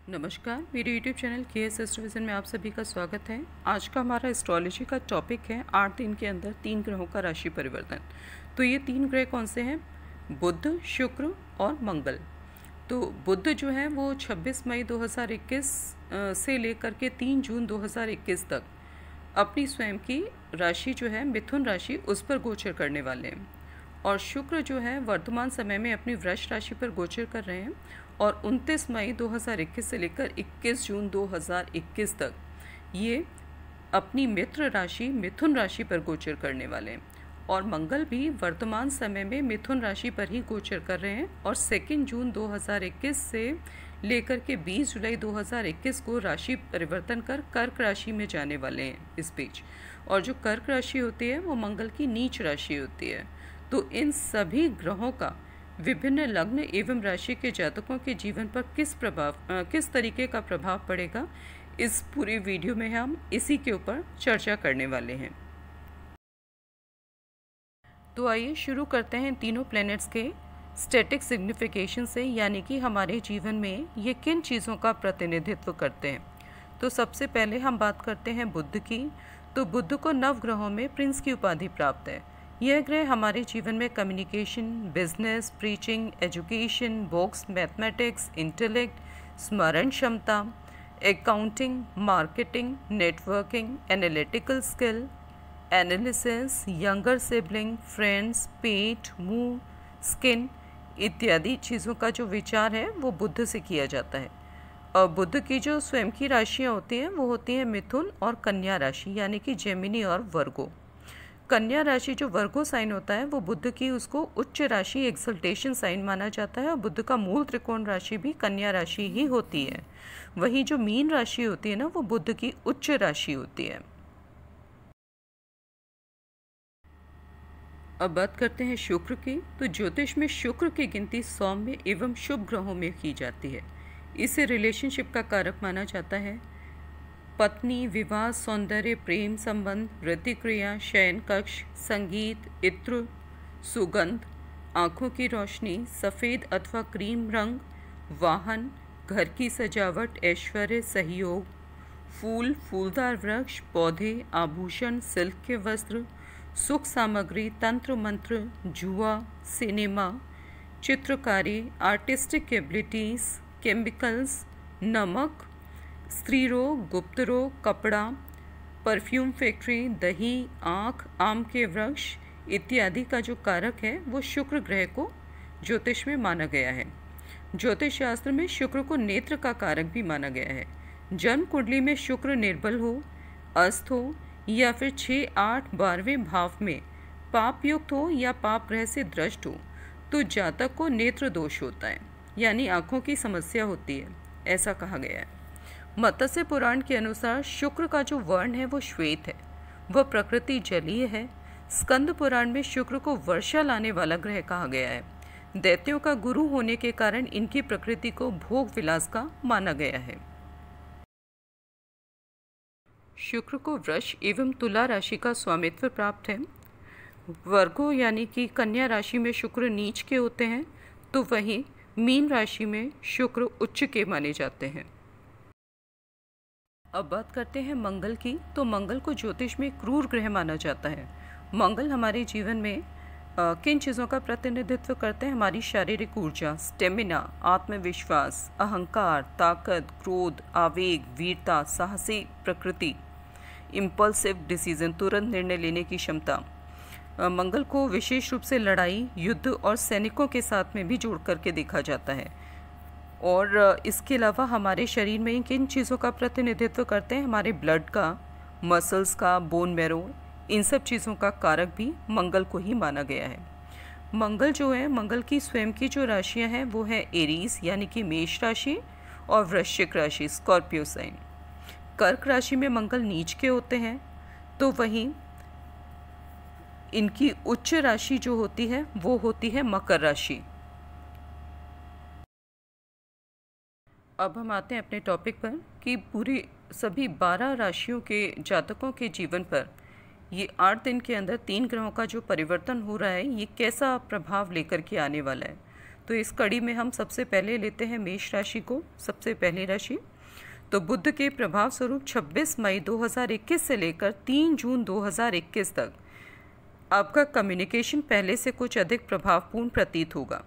नमस्कार, मेरे YouTube channel KS एस्ट्रोविजन में आप सभी का स्वागत है। आज का हमारा एस्ट्रोलॉजी का टॉपिक है 8 दिन के अंदर 3 ग्रहों का राशि परिवर्तन। तो ये 3 ग्रह कौन से हैं? बुध, शुक्र और मंगल। तो बुध जो है वो 26 मई 2021 से लेकर के 3 जून 2021 तक अपनी स्वयं की राशि जो है मिथुन राशि उस पर गोचर करने वाले हैं। और शुक्र जो है वर्तमान समय में अपनी वृष राशि पर गोचर कर रहे हैं और 29 मई 2021 से लेकर 21 जून 2021 तक ये अपनी मित्र राशि मिथुन राशि पर गोचर करने वाले हैं। और मंगल भी वर्तमान समय में मिथुन राशि पर ही गोचर कर रहे हैं और 2 जून 2021 से लेकर के 20 जुलाई 2021 को राशि परिवर्तन कर कर्क राशि में जाने वाले हैं इस बीच। और जो कर्क राशि होती है वो मंगल की नीच राशि होती है। तो इन सभी ग्रहों का विभिन्न लग्न एवं राशि के जातकों के जीवन पर किस तरीके का प्रभाव पड़ेगा, इस पूरी वीडियो में हम इसी के ऊपर चर्चा करने वाले हैं। तो आइए शुरू करते हैं तीनों प्लैनेट्स के स्टैटिक सिग्निफिकेशन से, यानी कि हमारे जीवन में ये किन चीज़ों का प्रतिनिधित्व करते हैं। तो सबसे पहले हम बात करते हैं बुध की। तो बुध को नवग्रहों में प्रिंस की उपाधि प्राप्त है। यह ग्रह हमारे जीवन में communication, business, preaching, education, books, mathematics, intellect, स्मरण क्षमता, accounting, marketing, networking, analytical skill, analysis, younger sibling, friends, पेट, मुंह, स्किन इत्यादि चीज़ों का जो विचार है वो बुध से किया जाता है। और बुध की जो स्वयं की राशियाँ होती हैं वो होती हैं मिथुन और कन्या राशि, यानी कि जेमिनी और वर्गो। कन्या राशि जो वर्गो साइन होता है वो बुध की उसको उच्च राशि एक्सल्टेशन साइन माना जाता है और बुध का मूल त्रिकोण राशि भी कन्या राशि ही होती है। वहीं जो मीन राशि होती है ना वो बुध की उच्च राशि होती है। अब बात करते हैं शुक्र की। तो ज्योतिष में शुक्र की गिनती सौम्य एवं शुभ ग्रहों में की जाती है। इसे रिलेशनशिप का कारक माना जाता है। पत्नी, विवाह, सौंदर्य, प्रेम संबंध, प्रतिक्रिया, शयन कक्ष, संगीत, इत्र, सुगंध, आँखों की रोशनी, सफ़ेद अथवा क्रीम रंग, वाहन, घर की सजावट, ऐश्वर्य, सहयोग, फूल, फूलदार वृक्ष, पौधे, आभूषण, सिल्क के वस्त्र, सुख सामग्री, तंत्र मंत्र, जुआ, सिनेमा, चित्रकारी, आर्टिस्टिक एबिलिटीज़, केमिकल्स, नमक, स्त्री रोग, गुप्त रोग, कपड़ा, परफ्यूम फैक्ट्री, दही, आँख, आम के वृक्ष इत्यादि का जो कारक है वो शुक्र ग्रह को ज्योतिष में माना गया है। ज्योतिष शास्त्र में शुक्र को नेत्र का कारक भी माना गया है। जन्म कुंडली में शुक्र निर्बल हो, अस्त हो या फिर 6, 8, 12वें भाव में पाप युक्त हो या पाप ग्रह से दृष्ट हो तो जातक को नेत्र दोष होता है, यानी आँखों की समस्या होती है, ऐसा कहा गया है। मत्स्य पुराण के अनुसार शुक्र का जो वर्ण है वो श्वेत है, वह प्रकृति जलीय है। स्कंद पुराण में शुक्र को वर्षा लाने वाला ग्रह कहा गया है। दैत्यों का गुरु होने के कारण इनकी प्रकृति को भोग विलास का माना गया है। शुक्र को वृष एवं तुला राशि का स्वामित्व प्राप्त है। वर्गो यानी कि कन्या राशि में शुक्र नीच के होते हैं, तो वहीं मीन राशि में शुक्र उच्च के माने जाते हैं। अब बात करते हैं मंगल की। तो मंगल को ज्योतिष में क्रूर ग्रह माना जाता है। मंगल हमारे जीवन में किन चीज़ों का प्रतिनिधित्व करते हैं? हमारी शारीरिक ऊर्जा, स्टेमिना, आत्मविश्वास, अहंकार, ताकत, क्रोध, आवेग, वीरता, साहसी प्रकृति, इम्पल्सिव डिसीजन, तुरंत निर्णय लेने की क्षमता। मंगल को विशेष रूप से लड़ाई, युद्ध और सैनिकों के साथ में भी जोड़ करके देखा जाता है। और इसके अलावा हमारे शरीर में किन चीज़ों का प्रतिनिधित्व करते हैं? हमारे ब्लड का, मसल्स का, बोन मैरो, इन सब चीज़ों का कारक भी मंगल को ही माना गया है। मंगल जो है, मंगल की स्वयं की जो राशियां हैं वो है एरीज यानी कि मेष राशि और वृश्चिक राशि स्कॉर्पियो साइन। कर्क राशि में मंगल नीच के होते हैं, तो वहीं इनकी उच्च राशि जो होती है वो होती है मकर राशि। अब हम आते हैं अपने टॉपिक पर कि पूरी सभी 12 राशियों के जातकों के जीवन पर ये 8 दिन के अंदर 3 ग्रहों का जो परिवर्तन हो रहा है ये कैसा प्रभाव लेकर के आने वाला है। तो इस कड़ी में हम सबसे पहले लेते हैं मेष राशि को, सबसे पहली राशि। तो बुध के प्रभाव स्वरूप 26 मई 2021 से लेकर 3 जून 2021 तक आपका कम्युनिकेशन पहले से कुछ अधिक प्रभावपूर्ण प्रतीत होगा।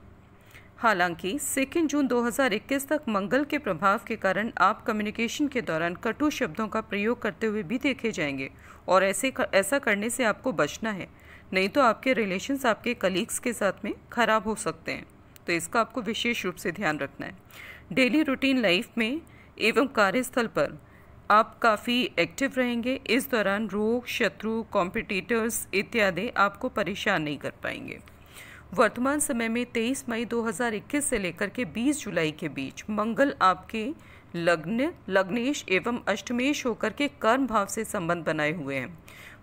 हालांकि 2 जून 2021 तक मंगल के प्रभाव के कारण आप कम्युनिकेशन के दौरान कटु शब्दों का प्रयोग करते हुए भी देखे जाएंगे और ऐसा करने से आपको बचना है, नहीं तो आपके रिलेशंस आपके कलीग्स के साथ में खराब हो सकते हैं। तो इसका आपको विशेष रूप से ध्यान रखना है। डेली रूटीन लाइफ में एवं कार्यस्थल पर आप काफ़ी एक्टिव रहेंगे। इस दौरान रोग, शत्रु, कॉम्पिटिटर्स इत्यादि आपको परेशान नहीं कर पाएंगे। वर्तमान समय में 23 मई 2021 से लेकर के 20 जुलाई के बीच मंगल आपके लग्नेश एवं अष्टमेश होकर के कर्म भाव से संबंध बनाए हुए हैं।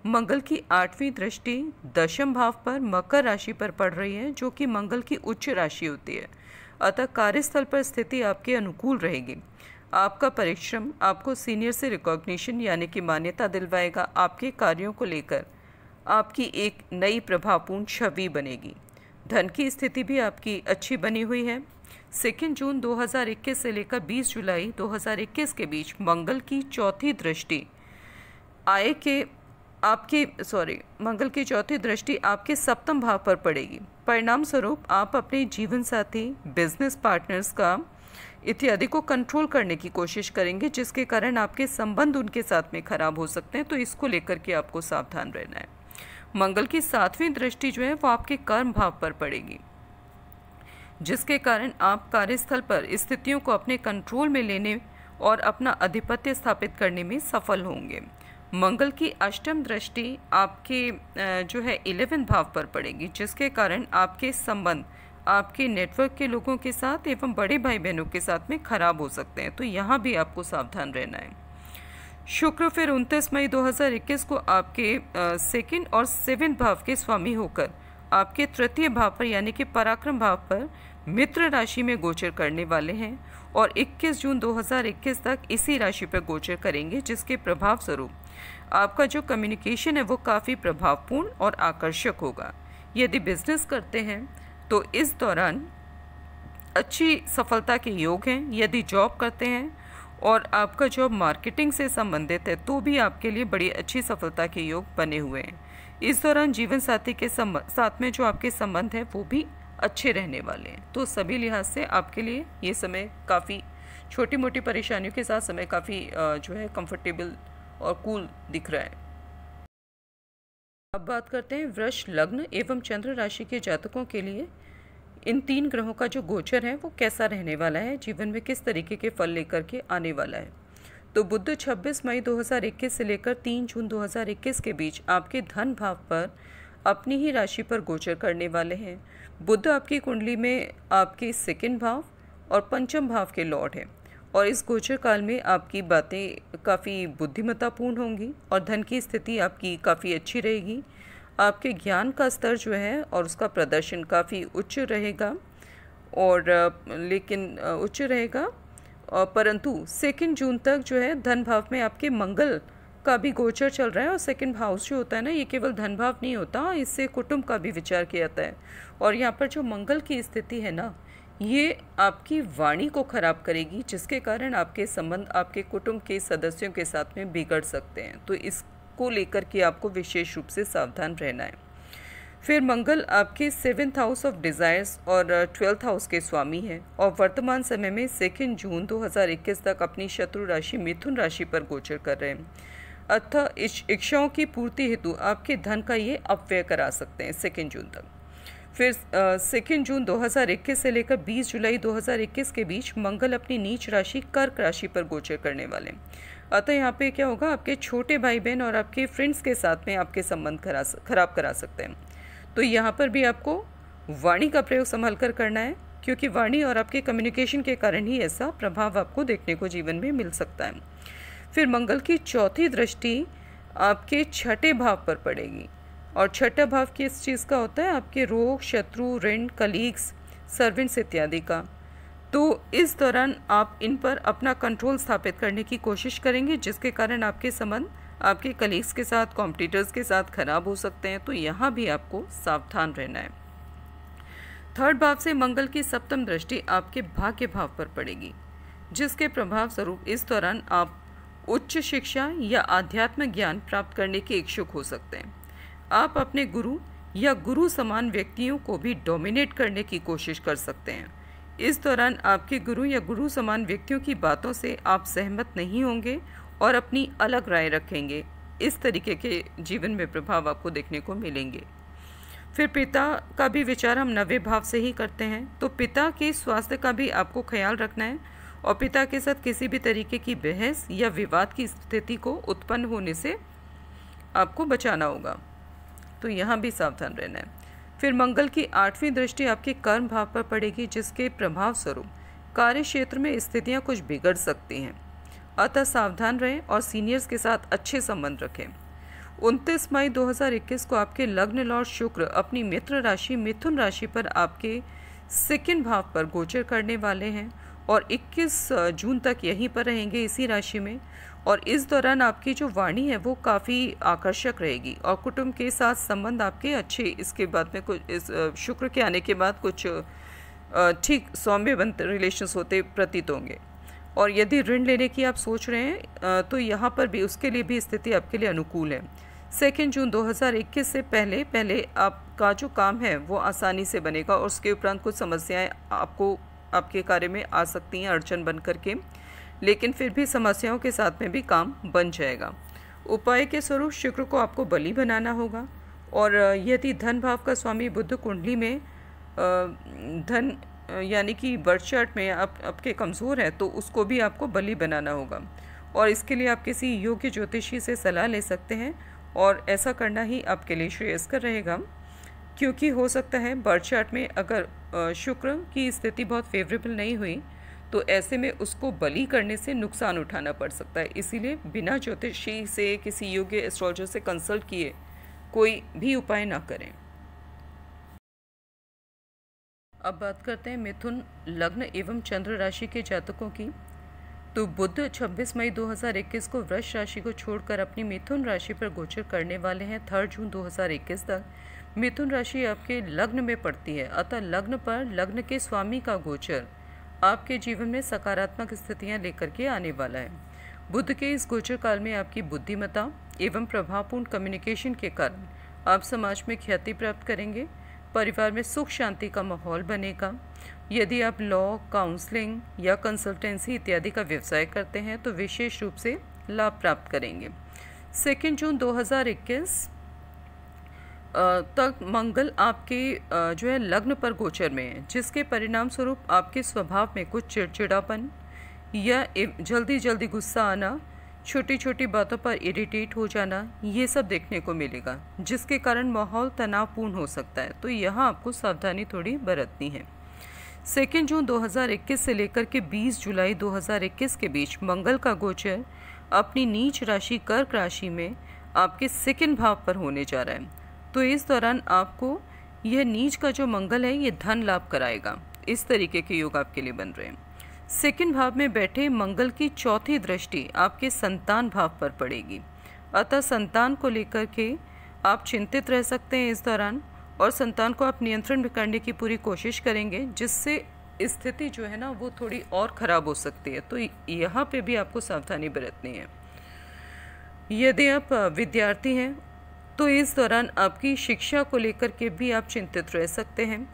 मंगल की 8वीं दृष्टि दशम भाव पर मकर राशि पर पड़ रही है, जो कि मंगल की उच्च राशि होती है। अतः कार्यस्थल पर स्थिति आपके अनुकूल रहेगी। आपका परिश्रम आपको सीनियर से रिकॉग्निशन यानी कि मान्यता दिलवाएगा। आपके कार्यों को लेकर आपकी एक नई प्रभावपूर्ण छवि बनेगी। धन की स्थिति भी आपकी अच्छी बनी हुई है। 2 जून 2021 से लेकर 20 जुलाई 2021 के बीच मंगल की चौथी दृष्टि मंगल की चौथी दृष्टि आपके सप्तम भाव पर पड़ेगी। परिणाम स्वरूप आप अपने जीवन साथी, बिजनेस पार्टनर्स का इत्यादि को कंट्रोल करने की कोशिश करेंगे, जिसके कारण आपके संबंध उनके साथ में खराब हो सकते हैं। तो इसको लेकर के आपको सावधान रहना है। मंगल की 7वीं दृष्टि जो है वो आपके कर्म भाव पर पड़ेगी, जिसके कारण आप कार्यस्थल पर स्थितियों को अपने कंट्रोल में लेने और अपना आधिपत्य स्थापित करने में सफल होंगे। मंगल की अष्टम दृष्टि आपके जो है 11वें भाव पर पड़ेगी, जिसके कारण आपके संबंध आपके नेटवर्क के लोगों के साथ एवं बड़े भाई बहनों के साथ में खराब हो सकते हैं। तो यहाँ भी आपको सावधान रहना है। शुक्र फिर 29 मई 2021 को आपके 2nd और 7th भाव के स्वामी होकर आपके तृतीय भाव पर यानी कि पराक्रम भाव पर मित्र राशि में गोचर करने वाले हैं और 21 जून 2021 तक इसी राशि पर गोचर करेंगे, जिसके प्रभाव स्वरूप आपका जो कम्युनिकेशन है वो काफ़ी प्रभावपूर्ण और आकर्षक होगा। यदि बिजनेस करते हैं तो इस दौरान अच्छी सफलता के योग हैं। यदि जॉब करते हैं और आपका जॉब मार्केटिंग से संबंधित है तो भी आपके लिए बड़ी अच्छी सफलता के योग बने हुए हैं। इस दौरान जीवन साथी के साथ में जो आपके संबंध है वो भी अच्छे रहने वाले हैं। तो सभी लिहाज से आपके लिए ये समय काफ़ी छोटी मोटी परेशानियों के साथ समय काफ़ी जो है कंफर्टेबल और कूल दिख रहा है। अब बात करते हैं वृष लग्न एवं चंद्र राशि के जातकों के लिए इन 3 ग्रहों का जो गोचर है वो कैसा रहने वाला है, जीवन में किस तरीके के फल लेकर के आने वाला है। तो बुध 26 मई 2021 से लेकर 3 जून 2021 के बीच आपके धन भाव पर अपनी ही राशि पर गोचर करने वाले हैं। बुध आपकी कुंडली में आपके 2nd भाव और 5th भाव के लॉर्ड हैं और इस गोचर काल में आपकी बातें काफ़ी बुद्धिमत्तापूर्ण होंगी और धन की स्थिति आपकी काफ़ी अच्छी रहेगी। आपके ज्ञान का स्तर जो है और उसका प्रदर्शन काफ़ी उच्च रहेगा उच्च रहेगा परंतु 2 जून तक जो है धन भाव में आपके मंगल का भी गोचर चल रहा है और 2nd हाउस जो होता है ना, ये केवल धन भाव नहीं होता, इससे कुटुंब का भी विचार किया जाता है। और यहाँ पर जो मंगल की स्थिति है ना, ये आपकी वाणी को खराब करेगी, जिसके कारण आपके संबंध आपके कुटुंब के सदस्यों के साथ में बिगड़ सकते हैं। तो इसको लेकर के आपको विशेष रूप से सावधान रहना है। फिर मंगल आपके 7th हाउस ऑफ डिज़ायर्स और 12th हाउस के स्वामी हैं और वर्तमान समय में 2 जून 2021 तक अपनी शत्रु राशि मिथुन राशि पर गोचर कर रहे हैं। अतः इच्छाओं की पूर्ति हेतु आपके धन का ये अपव्यय करा सकते हैं 2 जून तक। फिर 2 जून 2021 से लेकर 20 जुलाई 2021 के बीच मंगल अपनी नीच राशि कर्क राशि पर गोचर करने वाले हैं। अतः यहाँ पे क्या होगा, आपके छोटे भाई बहन और आपके फ्रेंड्स के साथ में आपके संबंध खराब करा सकते हैं। तो यहाँ पर भी आपको वाणी का प्रयोग संभाल कर करना है, क्योंकि वाणी और आपके कम्युनिकेशन के कारण ही ऐसा प्रभाव आपको देखने को जीवन में मिल सकता है। फिर मंगल की चौथी दृष्टि आपके 6ठे भाव पर पड़ेगी और 6ठा भाव किस चीज़ का होता है, आपके रोग, शत्रु, ऋण, कलीग्स, सर्वेंट्स इत्यादि का। तो इस दौरान आप इन पर अपना कंट्रोल स्थापित करने की कोशिश करेंगे, जिसके कारण आपके संबंध आपके कलीग्स के साथ, कॉम्पिटिटर्स के साथ खराब हो सकते हैं। तो यहाँ भी आपको सावधान रहना है। 3rd भाव से मंगल की सप्तम दृष्टि आपके भाग्य भाव पर पड़ेगी, जिसके प्रभाव स्वरूप इस दौरान आप उच्च शिक्षा या आध्यात्मिक ज्ञान प्राप्त करने के इच्छुक हो सकते हैं। आप अपने गुरु या गुरु समान व्यक्तियों को भी डोमिनेट करने की कोशिश कर सकते हैं। इस दौरान आपके गुरु या गुरु समान व्यक्तियों की बातों से आप सहमत नहीं होंगे और अपनी अलग राय रखेंगे। इस तरीके के जीवन में प्रभाव आपको देखने को मिलेंगे। फिर पिता का भी विचार हम 9वें भाव से ही करते हैं, तो पिता के स्वास्थ्य का भी आपको ख्याल रखना है और पिता के साथ किसी भी तरीके की बहस या विवाद की स्थिति को उत्पन्न होने से आपको बचाना होगा, तो यहाँ भी सावधान रहना है। फिर मंगल की 8वीं दृष्टि आपके कर्म भाव पर पड़ेगी, जिसके प्रभाव स्वरूप कार्य क्षेत्र में स्थितियाँ कुछ बिगड़ सकती हैं, अतः सावधान रहें और सीनियर्स के साथ अच्छे संबंध रखें। 29 मई 2021 को आपके लग्न लॉर्ड शुक्र अपनी मित्र राशि मिथुन राशि पर आपके 2nd भाव पर गोचर करने वाले हैं और 21 जून तक यहीं पर रहेंगे इसी राशि में। और इस दौरान आपकी जो वाणी है वो काफ़ी आकर्षक रहेगी और कुटुंब के साथ संबंध आपके अच्छे, इसके बाद में कुछ इस शुक्र के आने के बाद कुछ ठीक सौम्य रिलेशंस होते प्रतीत होंगे। और यदि ऋण लेने की आप सोच रहे हैं तो यहाँ पर भी उसके लिए भी स्थिति आपके लिए अनुकूल है। 2 जून 2021 से पहले आपका जो काम है वो आसानी से बनेगा और उसके उपरांत कुछ समस्याएं आपके कार्य में आ सकती हैं अड़चन बन करके, लेकिन फिर भी समस्याओं के साथ में भी काम बन जाएगा। उपाय के स्वरूप शुक्र को आपको बलि बनाना होगा और यदि धन भाव का स्वामी बुध कुंडली में धन यानी कि बर्थ चार्ट में आपके कमज़ोर है तो उसको भी आपको बलि बनाना होगा और इसके लिए आप किसी योग्य ज्योतिषी से सलाह ले सकते हैं और ऐसा करना ही आपके लिए श्रेयस्कर रहेगा, क्योंकि हो सकता है बर्थ चार्ट में अगर शुक्र की स्थिति बहुत फेवरेबल नहीं हुई तो ऐसे में उसको बलि करने से नुकसान उठाना पड़ सकता है। इसीलिए बिना ज्योतिषी से किसी योग्य एस्ट्रोलॉजर से कंसल्ट किए कोई भी उपाय ना करें। अब बात करते हैं मिथुन लग्न एवं चंद्र राशि के जातकों की। तो बुध 26 मई 2021 को वृष राशि को छोड़कर अपनी मिथुन राशि पर गोचर करने वाले हैं। 3 जून 2021 तक मिथुन राशि आपके लग्न में पड़ती है, अतः लग्न पर लग्न के स्वामी का गोचर आपके जीवन में सकारात्मक स्थितियां लेकर के आने वाला है। बुध के इस गोचर काल में आपकी बुद्धिमत्ता एवं प्रभावपूर्ण कम्युनिकेशन के कारण आप समाज में ख्याति प्राप्त करेंगे। परिवार में सुख शांति का माहौल बनेगा। यदि आप लॉ, काउंसलिंग या कंसल्टेंसी इत्यादि का व्यवसाय करते हैं तो विशेष रूप से लाभ प्राप्त करेंगे। 2 जून 2021 तक मंगल आपके जो है लग्न पर गोचर में है, जिसके परिणाम स्वरूप आपके स्वभाव में कुछ चिड़चिड़ापन या जल्दी गुस्सा आना, छोटी छोटी बातों पर इरिटेट हो जाना, ये सब देखने को मिलेगा, जिसके कारण माहौल तनावपूर्ण हो सकता है। तो यहाँ आपको सावधानी थोड़ी बरतनी है। 2 जून 2021 से लेकर के 20 जुलाई 2021 के बीच मंगल का गोचर अपनी नीच राशि कर्क राशि में आपके 2nd भाव पर होने जा रहा है। तो इस दौरान आपको यह नीच का जो मंगल है ये धन लाभ कराएगा। इस तरीके के योग आपके लिए बन रहे हैं। 2nd भाव में बैठे मंगल की 4थी दृष्टि आपके संतान भाव पर पड़ेगी, अतः संतान को लेकर के आप चिंतित रह सकते हैं इस दौरान और संतान को आप नियंत्रण में करने की पूरी कोशिश करेंगे, जिससे स्थिति जो है ना वो थोड़ी और ख़राब हो सकती है। तो यहाँ पे भी आपको सावधानी बरतनी है। यदि आप विद्यार्थी हैं तो इस दौरान आपकी शिक्षा को लेकर के भी आप चिंतित रह सकते हैं।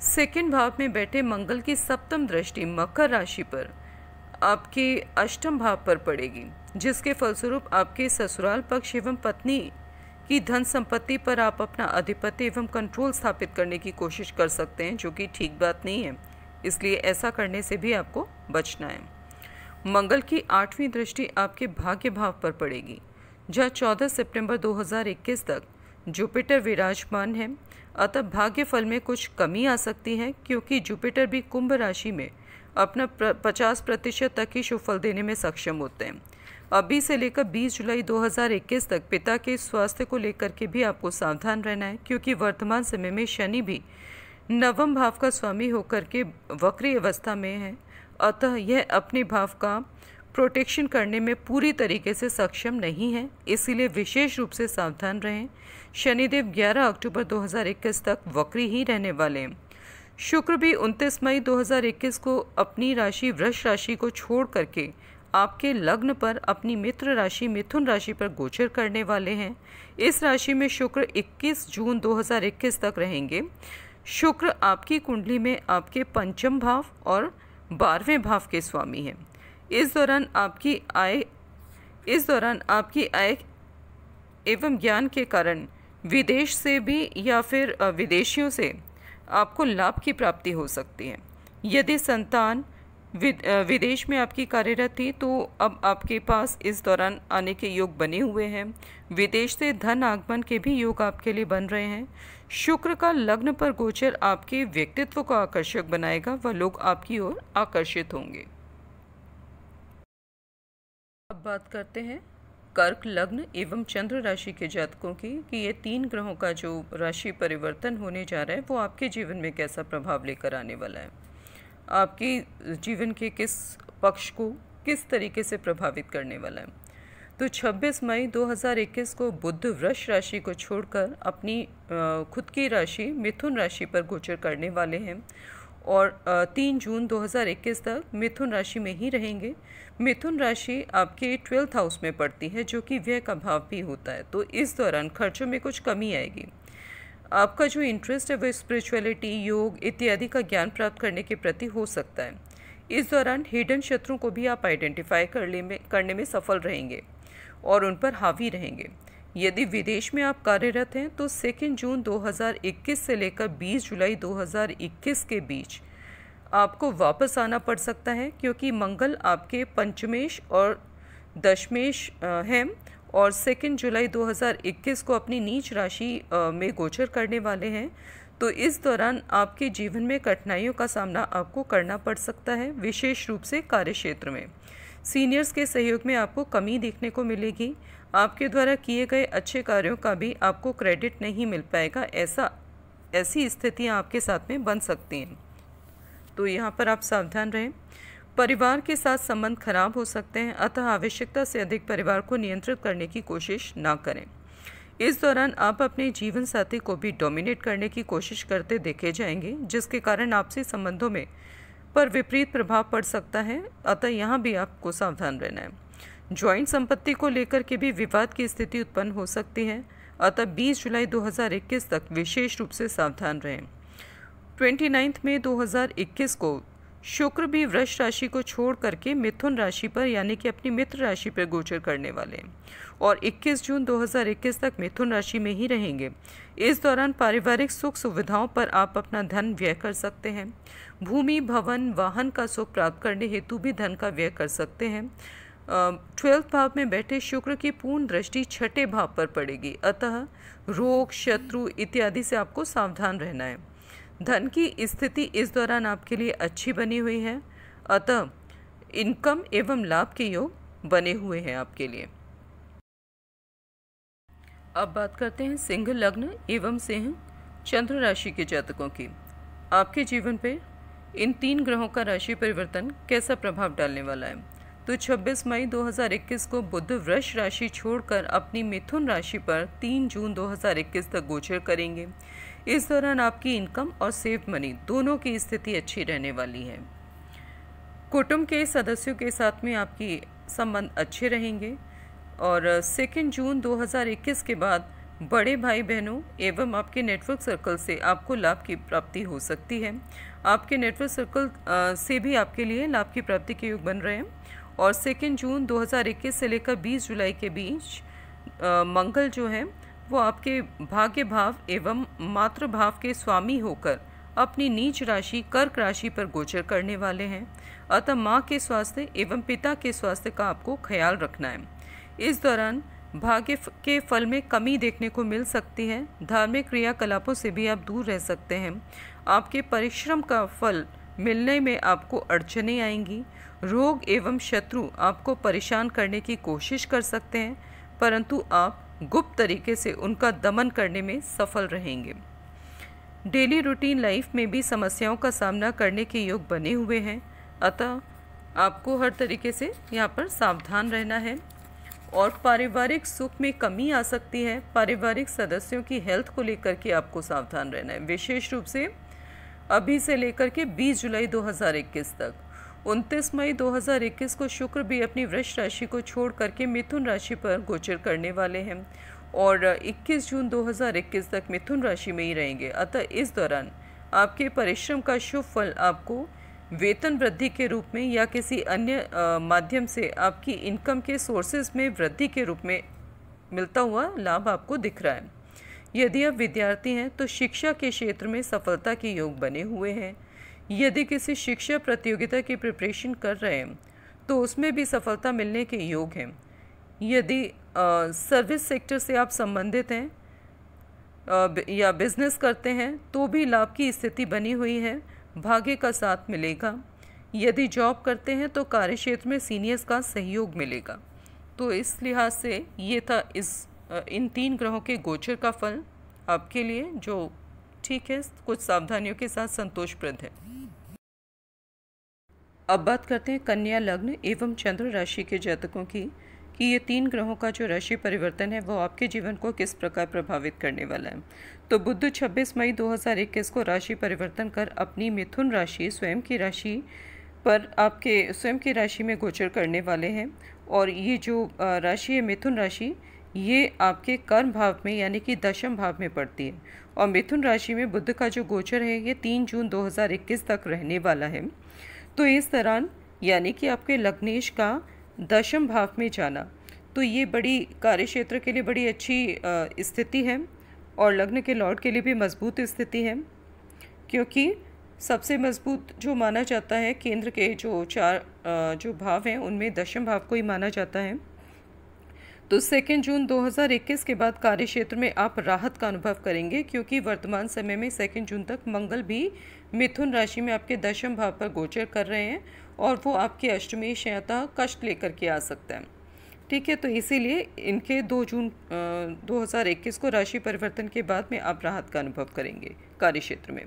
2nd भाव में बैठे मंगल की 7th दृष्टि मकर राशि पर आपके 8म भाव पर पड़ेगी, जिसके फलस्वरूप आपके ससुराल पक्ष एवं पत्नी की धन संपत्ति पर आप अपना आधिपत्य एवं कंट्रोल स्थापित करने की कोशिश कर सकते हैं, जो कि ठीक बात नहीं है। इसलिए ऐसा करने से भी आपको बचना है। मंगल की 8वीं दृष्टि आपके भाग्य भाव पर पड़ेगी, जहाँ 14 सितंबर 2021 तक जुपिटर विराजमान है, अतः भाग्य फल में कुछ कमी आ सकती है, क्योंकि जुपिटर भी कुंभ राशि में अपना 50% तक ही शुभ फल देने में सक्षम होते हैं। अभी से लेकर 20 जुलाई 2021 तक पिता के स्वास्थ्य को लेकर के भी आपको सावधान रहना है, क्योंकि वर्तमान समय में शनि भी 9वें भाव का स्वामी होकर के वक्री अवस्था में है, अतः यह अपने भाव का प्रोटेक्शन करने में पूरी तरीके से सक्षम नहीं है। इसीलिए विशेष रूप से सावधान रहें। शनिदेव 11 अक्टूबर 2021 तक वक्री ही रहने वाले हैं। शुक्र भी 29 मई 2021 को अपनी राशि वृष राशि को छोड़ करके आपके लग्न पर अपनी मित्र राशि मिथुन राशि पर गोचर करने वाले हैं। इस राशि में शुक्र 21 जून 2021 तक रहेंगे। शुक्र आपकी कुंडली में आपके पंचम भाव और 12वें भाव के स्वामी हैं। इस दौरान आपकी आय एवं ज्ञान के कारण विदेश से भी या फिर विदेशियों से आपको लाभ की प्राप्ति हो सकती है। यदि संतान विदेश में आपकी कार्यरत थी तो अब आपके पास इस दौरान आने के योग बने हुए हैं। विदेश से धन आगमन के भी योग आपके लिए बन रहे हैं। शुक्र का लग्न पर गोचर आपके व्यक्तित्व को आकर्षक बनाएगा व लोग आपकी ओर आकर्षित होंगे। अब बात करते हैं कर्क लग्न एवं चंद्र राशि के जातकों की कि ये 3 ग्रहों का जो राशि परिवर्तन होने जा रहा है वो आपके जीवन में कैसा प्रभाव लेकर आने वाला है, आपके जीवन के किस पक्ष को किस तरीके से प्रभावित करने वाला है। तो 26 मई 2021 को बुध वृष राशि को छोड़कर अपनी खुद की राशि मिथुन राशि पर गोचर करने वाले हैं और 3 जून 2021 तक मिथुन राशि में ही रहेंगे। मिथुन राशि आपके 12th हाउस में पड़ती है जो कि व्यय का भाव भी होता है। तो इस दौरान खर्चों में कुछ कमी आएगी। आपका जो इंटरेस्ट है वो स्पिरिचुअलिटी, योग इत्यादि का ज्ञान प्राप्त करने के प्रति हो सकता है। इस दौरान हिडन शत्रुओं को भी आप आइडेंटिफाई करने में सफल रहेंगे और उन पर हावी रहेंगे। यदि विदेश में आप कार्यरत हैं तो 2 जून 2021 से लेकर 20 जुलाई 2021 के बीच आपको वापस आना पड़ सकता है, क्योंकि मंगल आपके पंचमेश और दशमेश हैं और 2 जुलाई 2021 को अपनी नीच राशि में गोचर करने वाले हैं। तो इस दौरान आपके जीवन में कठिनाइयों का सामना आपको करना पड़ सकता है, विशेष रूप से कार्यक्षेत्र में। सीनियर्स के सहयोग में आपको कमी देखने को मिलेगी। आपके द्वारा किए गए अच्छे कार्यों का भी आपको क्रेडिट नहीं मिल पाएगा। ऐसी स्थितियां आपके साथ में बन सकती हैं, तो यहाँ पर आप सावधान रहें। परिवार के साथ संबंध खराब हो सकते हैं, अतः आवश्यकता से अधिक परिवार को नियंत्रित करने की कोशिश ना करें। इस दौरान आप अपने जीवन साथी को भी डोमिनेट करने की कोशिश करते देखे जाएंगे, जिसके कारण आपसी संबंधों में पर विपरीत प्रभाव पड़ सकता है, अतः यहाँ भी आपको सावधान रहना है। ज्वाइंट संपत्ति को लेकर के भी विवाद की स्थिति उत्पन्न हो सकती है, अतः 20 जुलाई 2021 तक विशेष रूप से सावधान रहें। 29 मई 2021 को शुक्र भी वृष राशि को छोड़ करके मिथुन राशि पर यानी कि अपनी मित्र राशि पर गोचर करने वाले हैं और 21 जून 2021 तक मिथुन राशि में ही रहेंगे। इस दौरान पारिवारिक सुख सुविधाओं पर आप अपना धन व्यय कर सकते हैं। भूमि, भवन, वाहन का सुख प्राप्त करने हेतु भी धन का व्यय कर सकते हैं। 12th भाव में बैठे शुक्र की पूर्ण दृष्टि 6ठे भाव पर पड़ेगी, अतः रोग, शत्रु इत्यादि से आपको सावधान रहना है। धन की स्थिति इस दौरान आपके लिए अच्छी बनी हुई है, अतः इनकम एवं लाभ के योग बने हुए हैं आपके लिए। अब बात करते हैं सिंह लग्न एवं सिंह चंद्र राशि के जातकों की। आपके जीवन पे इन 3 ग्रहों का राशि परिवर्तन कैसा प्रभाव डालने वाला है। तो 26 मई 2021 को बुध वृष राशि छोड़कर अपनी मिथुन राशि पर 3 जून 2021 तक गोचर करेंगे। इस दौरान आपकी इनकम और सेव मनी दोनों की स्थिति अच्छी रहने वाली है। कुटुंब के सदस्यों के साथ में आपकी संबंध अच्छे रहेंगे और 2 जून 2021 के बाद बड़े भाई बहनों एवं आपके नेटवर्क सर्कल से आपको लाभ की प्राप्ति हो सकती है। आपके नेटवर्क सर्कल से भी आपके लिए लाभ की प्राप्ति के योग बन रहे हैं और 2 जून 2021 से लेकर 20 जुलाई के बीच मंगल जो है वो आपके भाग्य भाव एवं मातृ भाव के स्वामी होकर अपनी नीच राशि कर्क राशि पर गोचर करने वाले हैं, अतः माँ के स्वास्थ्य एवं पिता के स्वास्थ्य का आपको ख्याल रखना है। इस दौरान भाग्य के फल में कमी देखने को मिल सकती है। धार्मिक क्रियाकलापों से भी आप दूर रह सकते हैं। आपके परिश्रम का फल मिलने में आपको अड़चनें आएंगी। रोग एवं शत्रु आपको परेशान करने की कोशिश कर सकते हैं, परंतु आप गुप्त तरीके से उनका दमन करने में सफल रहेंगे। डेली रूटीन लाइफ में भी समस्याओं का सामना करने के योग बने हुए हैं, अतः आपको हर तरीके से यहाँ पर सावधान रहना है। और पारिवारिक सुख में कमी आ सकती है। पारिवारिक सदस्यों की हेल्थ को लेकर के आपको सावधान रहना है। विशेष रूप से अभी से लेकर के 20 जुलाई 2021 तक। 29 मई 2021 को शुक्र भी अपनी वृष राशि को छोड़ करके मिथुन राशि पर गोचर करने वाले हैं और 21 जून 2021 तक मिथुन राशि में ही रहेंगे। अतः इस दौरान आपके परिश्रम का शुभ फल आपको वेतन वृद्धि के रूप में या किसी अन्य माध्यम से आपकी इनकम के सोर्सेज में वृद्धि के रूप में मिलता हुआ लाभ आपको दिख रहा है। यदि आप विद्यार्थी हैं तो शिक्षा के क्षेत्र में सफलता के योग बने हुए हैं। यदि किसी शिक्षा प्रतियोगिता की प्रिपरेशन कर रहे हैं तो उसमें भी सफलता मिलने के योग हैं। यदि सर्विस सेक्टर से आप संबंधित हैं या बिजनेस करते हैं तो भी लाभ की स्थिति बनी हुई है, भाग्य का साथ मिलेगा। यदि जॉब करते हैं तो कार्यक्षेत्र में सीनियर्स का सहयोग मिलेगा। तो इस लिहाज से ये था इन 3 ग्रहों के गोचर का फल आपके लिए, जो ठीक है, कुछ सावधानियों के साथ संतोषप्रद है। अब बात करते हैं कन्या लग्न एवं चंद्र राशि के जातकों की कि ये 3 ग्रहों का जो राशि परिवर्तन है वो आपके जीवन को किस प्रकार प्रभावित करने वाला है। तो बुध 26 मई 2021 को राशि परिवर्तन कर अपनी मिथुन राशि स्वयं की राशि पर आपके स्वयं की राशि में गोचर करने वाले हैं और ये जो राशि है मिथुन राशि, ये आपके कर्म भाव में यानी कि दशम भाव में पड़ती है और मिथुन राशि में बुध का जो गोचर है ये 3 जून 2021 तक रहने वाला है। तो इस दौरान यानी कि आपके लग्नेश का दशम भाव में जाना, तो ये बड़ी कार्यक्षेत्र के लिए बड़ी अच्छी स्थिति है और लग्न के लॉर्ड के लिए भी मजबूत स्थिति है, क्योंकि सबसे मजबूत जो माना जाता है केंद्र के जो 4 जो भाव हैं उनमें दशम भाव को ही माना जाता है। तो 2 जून 2021 के बाद कार्यक्षेत्र में आप राहत का अनुभव करेंगे, क्योंकि वर्तमान समय में 2 जून तक मंगल भी मिथुन राशि में आपके दशम भाव पर गोचर कर रहे हैं और वो आपके अष्टमेश या कष्ट लेकर के आ सकता है। ठीक है, तो इसीलिए इनके 2 जून 2021 को राशि परिवर्तन के बाद में आप राहत का अनुभव करेंगे कार्यक्षेत्र में।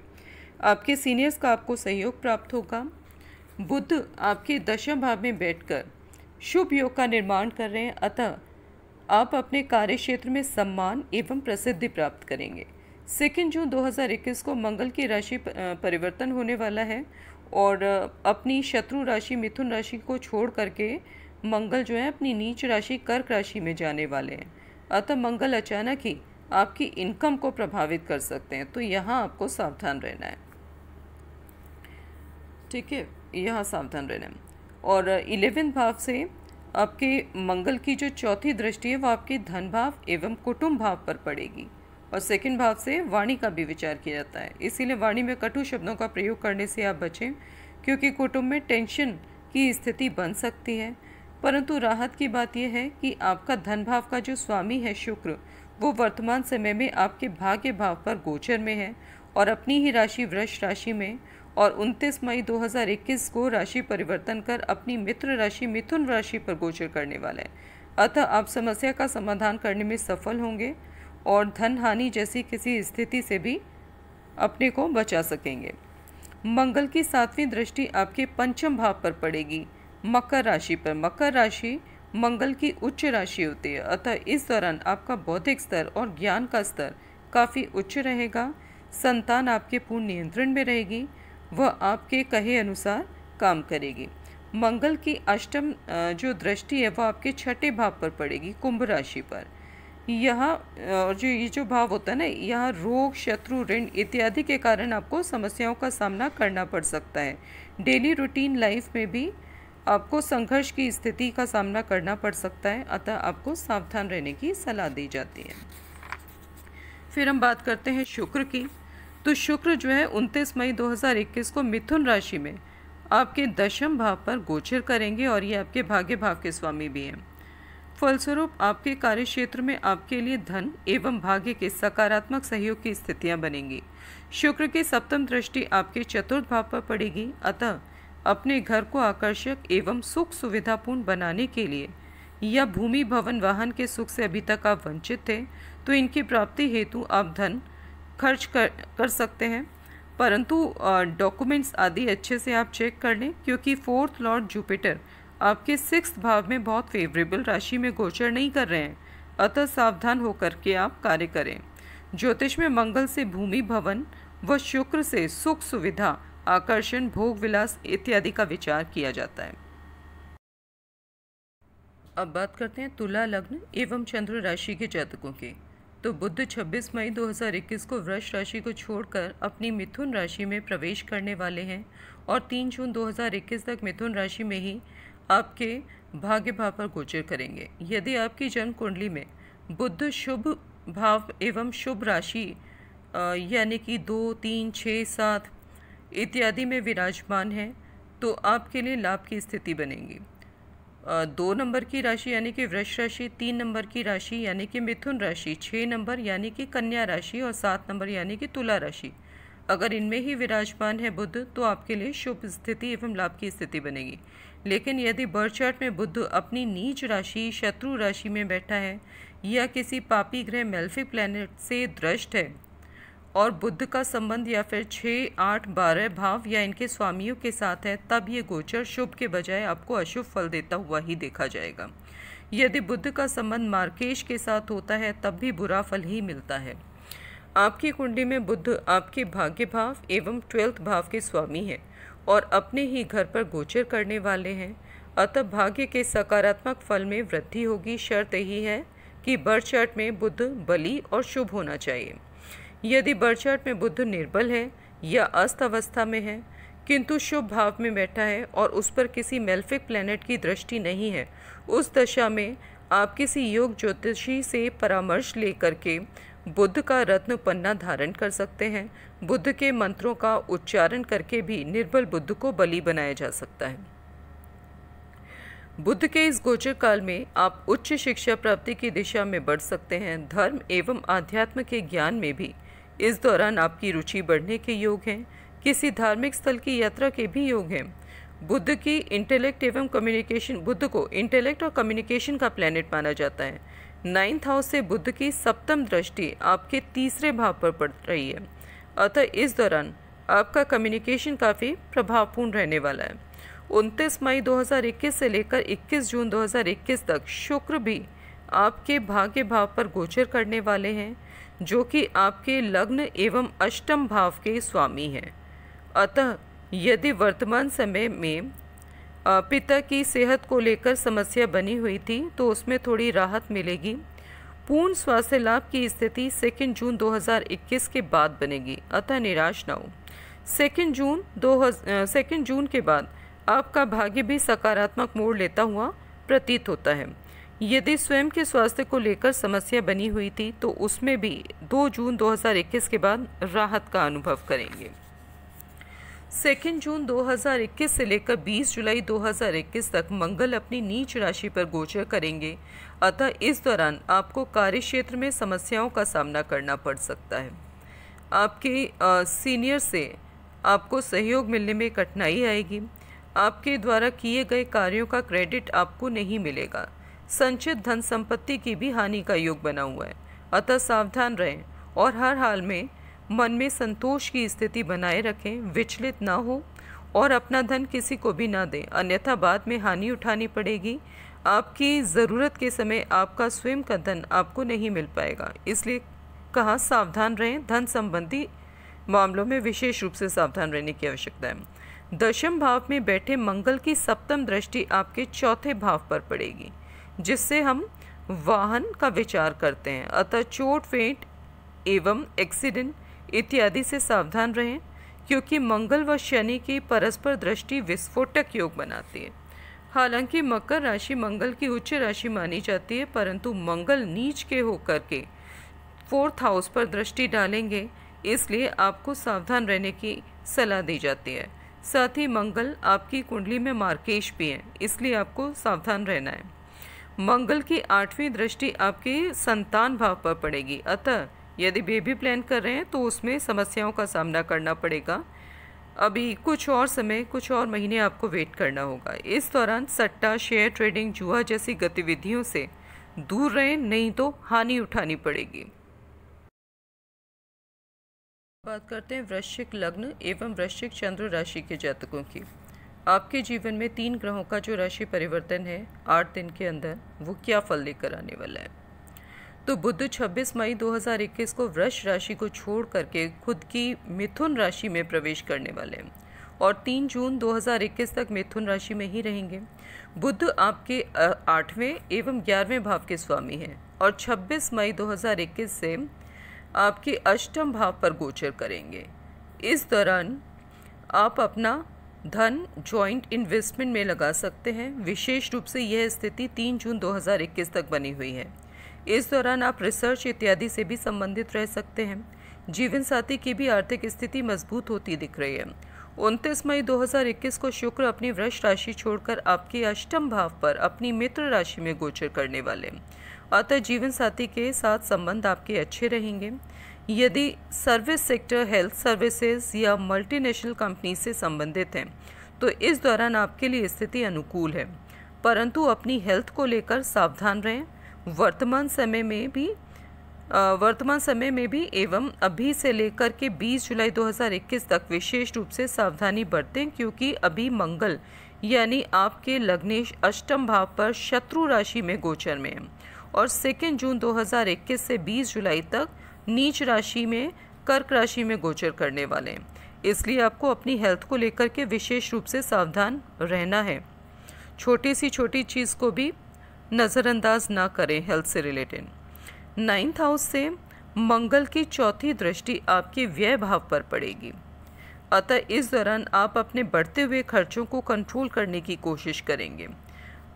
आपके सीनियर्स का आपको सहयोग प्राप्त होगा। बुध आपके दशम भाव में बैठकर शुभ योग का निर्माण कर रहे हैं, अतः आप अपने कार्यक्षेत्र में सम्मान एवं प्रसिद्धि प्राप्त करेंगे। 2 जून 2021 को मंगल की राशि परिवर्तन होने वाला है और अपनी शत्रु राशि मिथुन राशि को छोड़ करके मंगल जो है अपनी नीच राशि कर्क राशि में जाने वाले हैं। अतः मंगल अचानक ही आपकी इनकम को प्रभावित कर सकते हैं, तो यहाँ आपको सावधान रहना है। ठीक है, यहाँ सावधान रहना है। और 11वें भाव से आपके मंगल की जो चौथी दृष्टि है वो आपके धन भाव एवं कुटुंब भाव पर पड़ेगी और 2nd भाव से वाणी का भी विचार किया जाता है। इसीलिए वाणी में कटु शब्दों का प्रयोग करने से आप बचें, क्योंकि कुटुंब में टेंशन की स्थिति बन सकती है। परंतु राहत की बात यह है कि आपका धन भाव का जो स्वामी है शुक्र, वो वर्तमान समय में आपके भाग्य भाव पर गोचर में है और अपनी ही राशि वृष राशि में, और 29 मई 2021 को राशि परिवर्तन कर अपनी मित्र राशि मिथुन राशि पर गोचर करने वाला है। अतः आप समस्या का समाधान करने में सफल होंगे और धन हानि जैसी किसी स्थिति से भी अपने को बचा सकेंगे। मंगल की 7वीं दृष्टि आपके पंचम भाव पर पड़ेगी, मकर राशि पर। मकर राशि मंगल की उच्च राशि होती है, अतः इस दौरान आपका बौद्धिक स्तर और ज्ञान का स्तर काफ़ी उच्च रहेगा। संतान आपके पूर्ण नियंत्रण में रहेगी, वह आपके कहे अनुसार काम करेगी। मंगल की अष्टम जो दृष्टि है वह आपके 6ठे भाव पर पड़ेगी, कुंभ राशि पर। यहाँ जो ये जो भाव होता है ना, यहाँ रोग, शत्रु, ऋण इत्यादि के कारण आपको समस्याओं का सामना करना पड़ सकता है। डेली रूटीन लाइफ में भी आपको संघर्ष की स्थिति का सामना करना पड़ सकता है, अतः आपको सावधान रहने की सलाह दी जाती है। फिर हम बात करते हैं शुक्र की। तो शुक्र जो है 29 मई 2021 को मिथुन राशि में आपके दशम भाव पर गोचर करेंगे और ये आपके भाग्य भाव के स्वामी भी हैं। फलस्वरूप आपके कार्यक्षेत्र में आपके लिए धन एवं भाग्य के सकारात्मक सहयोग की स्थितियां बनेंगी। शुक्र की 7वीं दृष्टि आपके चतुर्थ भाव पर पड़ेगी, अतः अपने घर को आकर्षक एवं सुख सुविधापूर्ण बनाने के लिए या भूमि भवन वाहन के सुख से अभी तक आप वंचित थे तो इनकी प्राप्ति हेतु आप धन खर्च कर सकते हैं, परंतु डॉक्यूमेंट्स आदि अच्छे से आप चेक कर लें, क्योंकि 4th लॉर्ड जुपिटर आपके 6th भाव में बहुत फेवरेबल राशि में गोचर नहीं कर रहे हैं, अतः सावधान होकर के आप कार्य करें। ज्योतिष में मंगल से भूमि भवन व शुक्र से सुख सुविधा, आकर्षण, भोग विलास इत्यादि का विचार किया जाता है। अब बात करते हैं तुला लग्न एवं चंद्र राशि के जातकों की। तो बुध 26 मई 2021 को वृष राशि को छोड़कर अपनी मिथुन राशि में प्रवेश करने वाले हैं और 3 जून 2021 तक मिथुन राशि में ही आपके भाग्य भाव पर गोचर करेंगे। यदि आपकी जन्म कुंडली में बुध शुभ भाव एवं शुभ राशि यानी कि 2, 3, 6, 7 इत्यादि में विराजमान है तो आपके लिए लाभ की स्थिति बनेगी। 2 नंबर की राशि यानी कि वृष राशि, 3 नंबर की राशि यानी कि मिथुन राशि, 6 नंबर यानी कि कन्या राशि और 7 नंबर यानी कि तुला राशि, अगर इनमें ही विराजमान है बुध तो आपके लिए शुभ स्थिति एवं लाभ की स्थिति बनेगी। लेकिन यदि बर्थ चार्ट में बुध अपनी नीच राशि, शत्रु राशि में बैठा है या किसी पापी ग्रह मेलेफिक प्लैनेट से दृष्ट है और बुध का संबंध या फिर 6, 8, 12 भाव या इनके स्वामियों के साथ है, तब ये गोचर शुभ के बजाय आपको अशुभ फल देता हुआ ही देखा जाएगा। यदि बुध का संबंध मार्केश के साथ होता है तब भी बुरा फल ही मिलता है। आपकी कुंडली में बुध आपके भाग्य भाव एवं 12th भाव के स्वामी है और अपने ही घर पर गोचर करने वाले हैं, अतः भाग्य के सकारात्मक फल में वृद्धि होगी। शर्त यही है कि बर्थ चार्ट में बुध बली और शुभ होना चाहिए। यदि बर्थ चार्ट में बुध निर्बल है या अस्त अवस्था में है किंतु शुभ भाव में बैठा है और उस पर किसी मेलेफिक प्लैनेट की दृष्टि नहीं है, उस दशा में आप किसी योग ज्योतिषी से परामर्श लेकर के बुध का रत्न पन्ना धारण कर सकते हैं। बुध के मंत्रों का उच्चारण करके भी निर्बल बुध को बली बनाया जा सकता है। बुध के इस गोचर काल में आप उच्च शिक्षा प्राप्ति की दिशा में बढ़ सकते हैं। धर्म एवं आध्यात्म के ज्ञान में भी इस दौरान आपकी रुचि बढ़ने के योग हैं। किसी धार्मिक स्थल की यात्रा के भी योग हैं। बुध की इंटेलेक्ट एवं कम्युनिकेशन, बुध को इंटेलेक्ट और कम्युनिकेशन का प्लैनेट माना जाता है। 9th हाउस से बुध की सप्तम दृष्टि आपके 3रे भाव पर पड़ रही है, अतः इस दौरान आपका कम्युनिकेशन काफ़ी प्रभावपूर्ण रहने वाला है। 29 मई 2021 से लेकर 21 जून 2021 तक शुक्र भी आपके भाग्य भाव पर गोचर करने वाले हैं, जो कि आपके लग्न एवं अष्टम भाव के स्वामी हैं। अतः यदि वर्तमान समय में पिता की सेहत को लेकर समस्या बनी हुई थी तो उसमें थोड़ी राहत मिलेगी। पूर्ण स्वास्थ्य लाभ की स्थिति 2 जून 2021 के बाद बनेगी, अतः निराश न हो। 2 जून के बाद आपका भाग्य भी सकारात्मक मोड़ लेता हुआ प्रतीत होता है। यदि स्वयं के स्वास्थ्य को लेकर समस्या बनी हुई थी तो उसमें भी 2 जून 2021 के बाद राहत का अनुभव करेंगे। 2 जून 2021 से लेकर 20 जुलाई 2021 तक मंगल अपनी नीच राशि पर गोचर करेंगे, अतः इस दौरान आपको कार्य क्षेत्र में समस्याओं का सामना करना पड़ सकता है। आपके सीनियर से आपको सहयोग मिलने में कठिनाई आएगी। आपके द्वारा किए गए कार्यों का क्रेडिट आपको नहीं मिलेगा। संचित धन संपत्ति की भी हानि का योग बना हुआ है, अतः सावधान रहें और हर हाल में मन में संतोष की स्थिति बनाए रखें, विचलित ना हो और अपना धन किसी को भी ना दें, अन्यथा बाद में हानि उठानी पड़ेगी। आपकी ज़रूरत के समय आपका स्वयं का धन आपको नहीं मिल पाएगा, इसलिए कहा सावधान रहें। धन संबंधी मामलों में विशेष रूप से सावधान रहने की आवश्यकता है। 10वें भाव में बैठे मंगल की सप्तम दृष्टि आपके 4थे भाव पर पड़ेगी, जिससे हम वाहन का विचार करते हैं, अतः चोट फेंट एवं एक्सीडेंट इत्यादि से सावधान रहें, क्योंकि मंगल व शनि की परस्पर दृष्टि विस्फोटक योग बनाती है। हालांकि मकर राशि मंगल की उच्च राशि मानी जाती है, परंतु मंगल नीच के होकर के 4th हाउस पर दृष्टि डालेंगे, इसलिए आपको सावधान रहने की सलाह दी जाती है। साथ ही मंगल आपकी कुंडली में मार्केश भी है, इसलिए आपको सावधान रहना है। मंगल की 8वीं दृष्टि आपके संतान भाव पर पड़ेगी, अतः यदि बेबी प्लान कर रहे हैं तो उसमें समस्याओं का सामना करना पड़ेगा। अभी कुछ और समय, कुछ और महीने आपको वेट करना होगा। इस दौरान सट्टा, शेयर ट्रेडिंग, जुआ जैसी गतिविधियों से दूर रहें, नहीं तो हानि उठानी पड़ेगी। बात करते हैं वृश्चिक लग्न एवं वृश्चिक चंद्र राशि के जातकों की। आपके जीवन में 3 ग्रहों का जो राशि परिवर्तन है 8 दिन के अंदर, वो क्या फल लेकर आने वाला है। तो बुध 26 मई 2021 को वृष राशि को छोड़ करके खुद की मिथुन राशि में प्रवेश करने वाले हैं और 3 जून 2021 तक मिथुन राशि में ही रहेंगे। बुध आपके 8वें एवं 11वें भाव के स्वामी हैं और 26 मई 2021 से आपके अष्टम भाव पर गोचर करेंगे। इस दौरान आप अपना धन जॉइंट इन्वेस्टमेंट में लगा सकते हैं। विशेष रूप से यह स्थिति 3 जून 2021 तक बनी हुई है। इस दौरान आप रिसर्च इत्यादि से भी संबंधित रह सकते हैं। जीवन साथी की भी आर्थिक स्थिति मजबूत होती दिख रही है। 29 मई 2021 को शुक्र अपनी वृष राशि छोड़कर आपके अष्टम भाव पर अपनी मित्र राशि में गोचर करने वाले, अतः जीवन साथी के साथ संबंध आपके अच्छे रहेंगे। यदि सर्विस सेक्टर, हेल्थ सर्विसेज या मल्टीनेशनल कंपनी से संबंधित हैं तो इस दौरान आपके लिए स्थिति अनुकूल है, परंतु अपनी हेल्थ को लेकर सावधान रहें। वर्तमान समय में भी एवं अभी से लेकर के 20 जुलाई 2021 तक विशेष रूप से सावधानी बरतें, क्योंकि अभी मंगल यानी आपके लग्नेश अष्टम भाव पर शत्रु राशि में गोचर में है और 2 जून 2021 से 20 जुलाई तक नीच राशि में कर्क राशि में गोचर करने वाले हैं। इसलिए आपको अपनी हेल्थ को लेकर के विशेष रूप से सावधान रहना है। छोटी चीज़ को भी नज़रअंदाज ना करें हेल्थ से रिलेटेड। 9th हाउस से मंगल की चौथी दृष्टि आपके व्यय भाव पर पड़ेगी, अतः इस दौरान आप अपने बढ़ते हुए खर्चों को कंट्रोल करने की कोशिश करेंगे।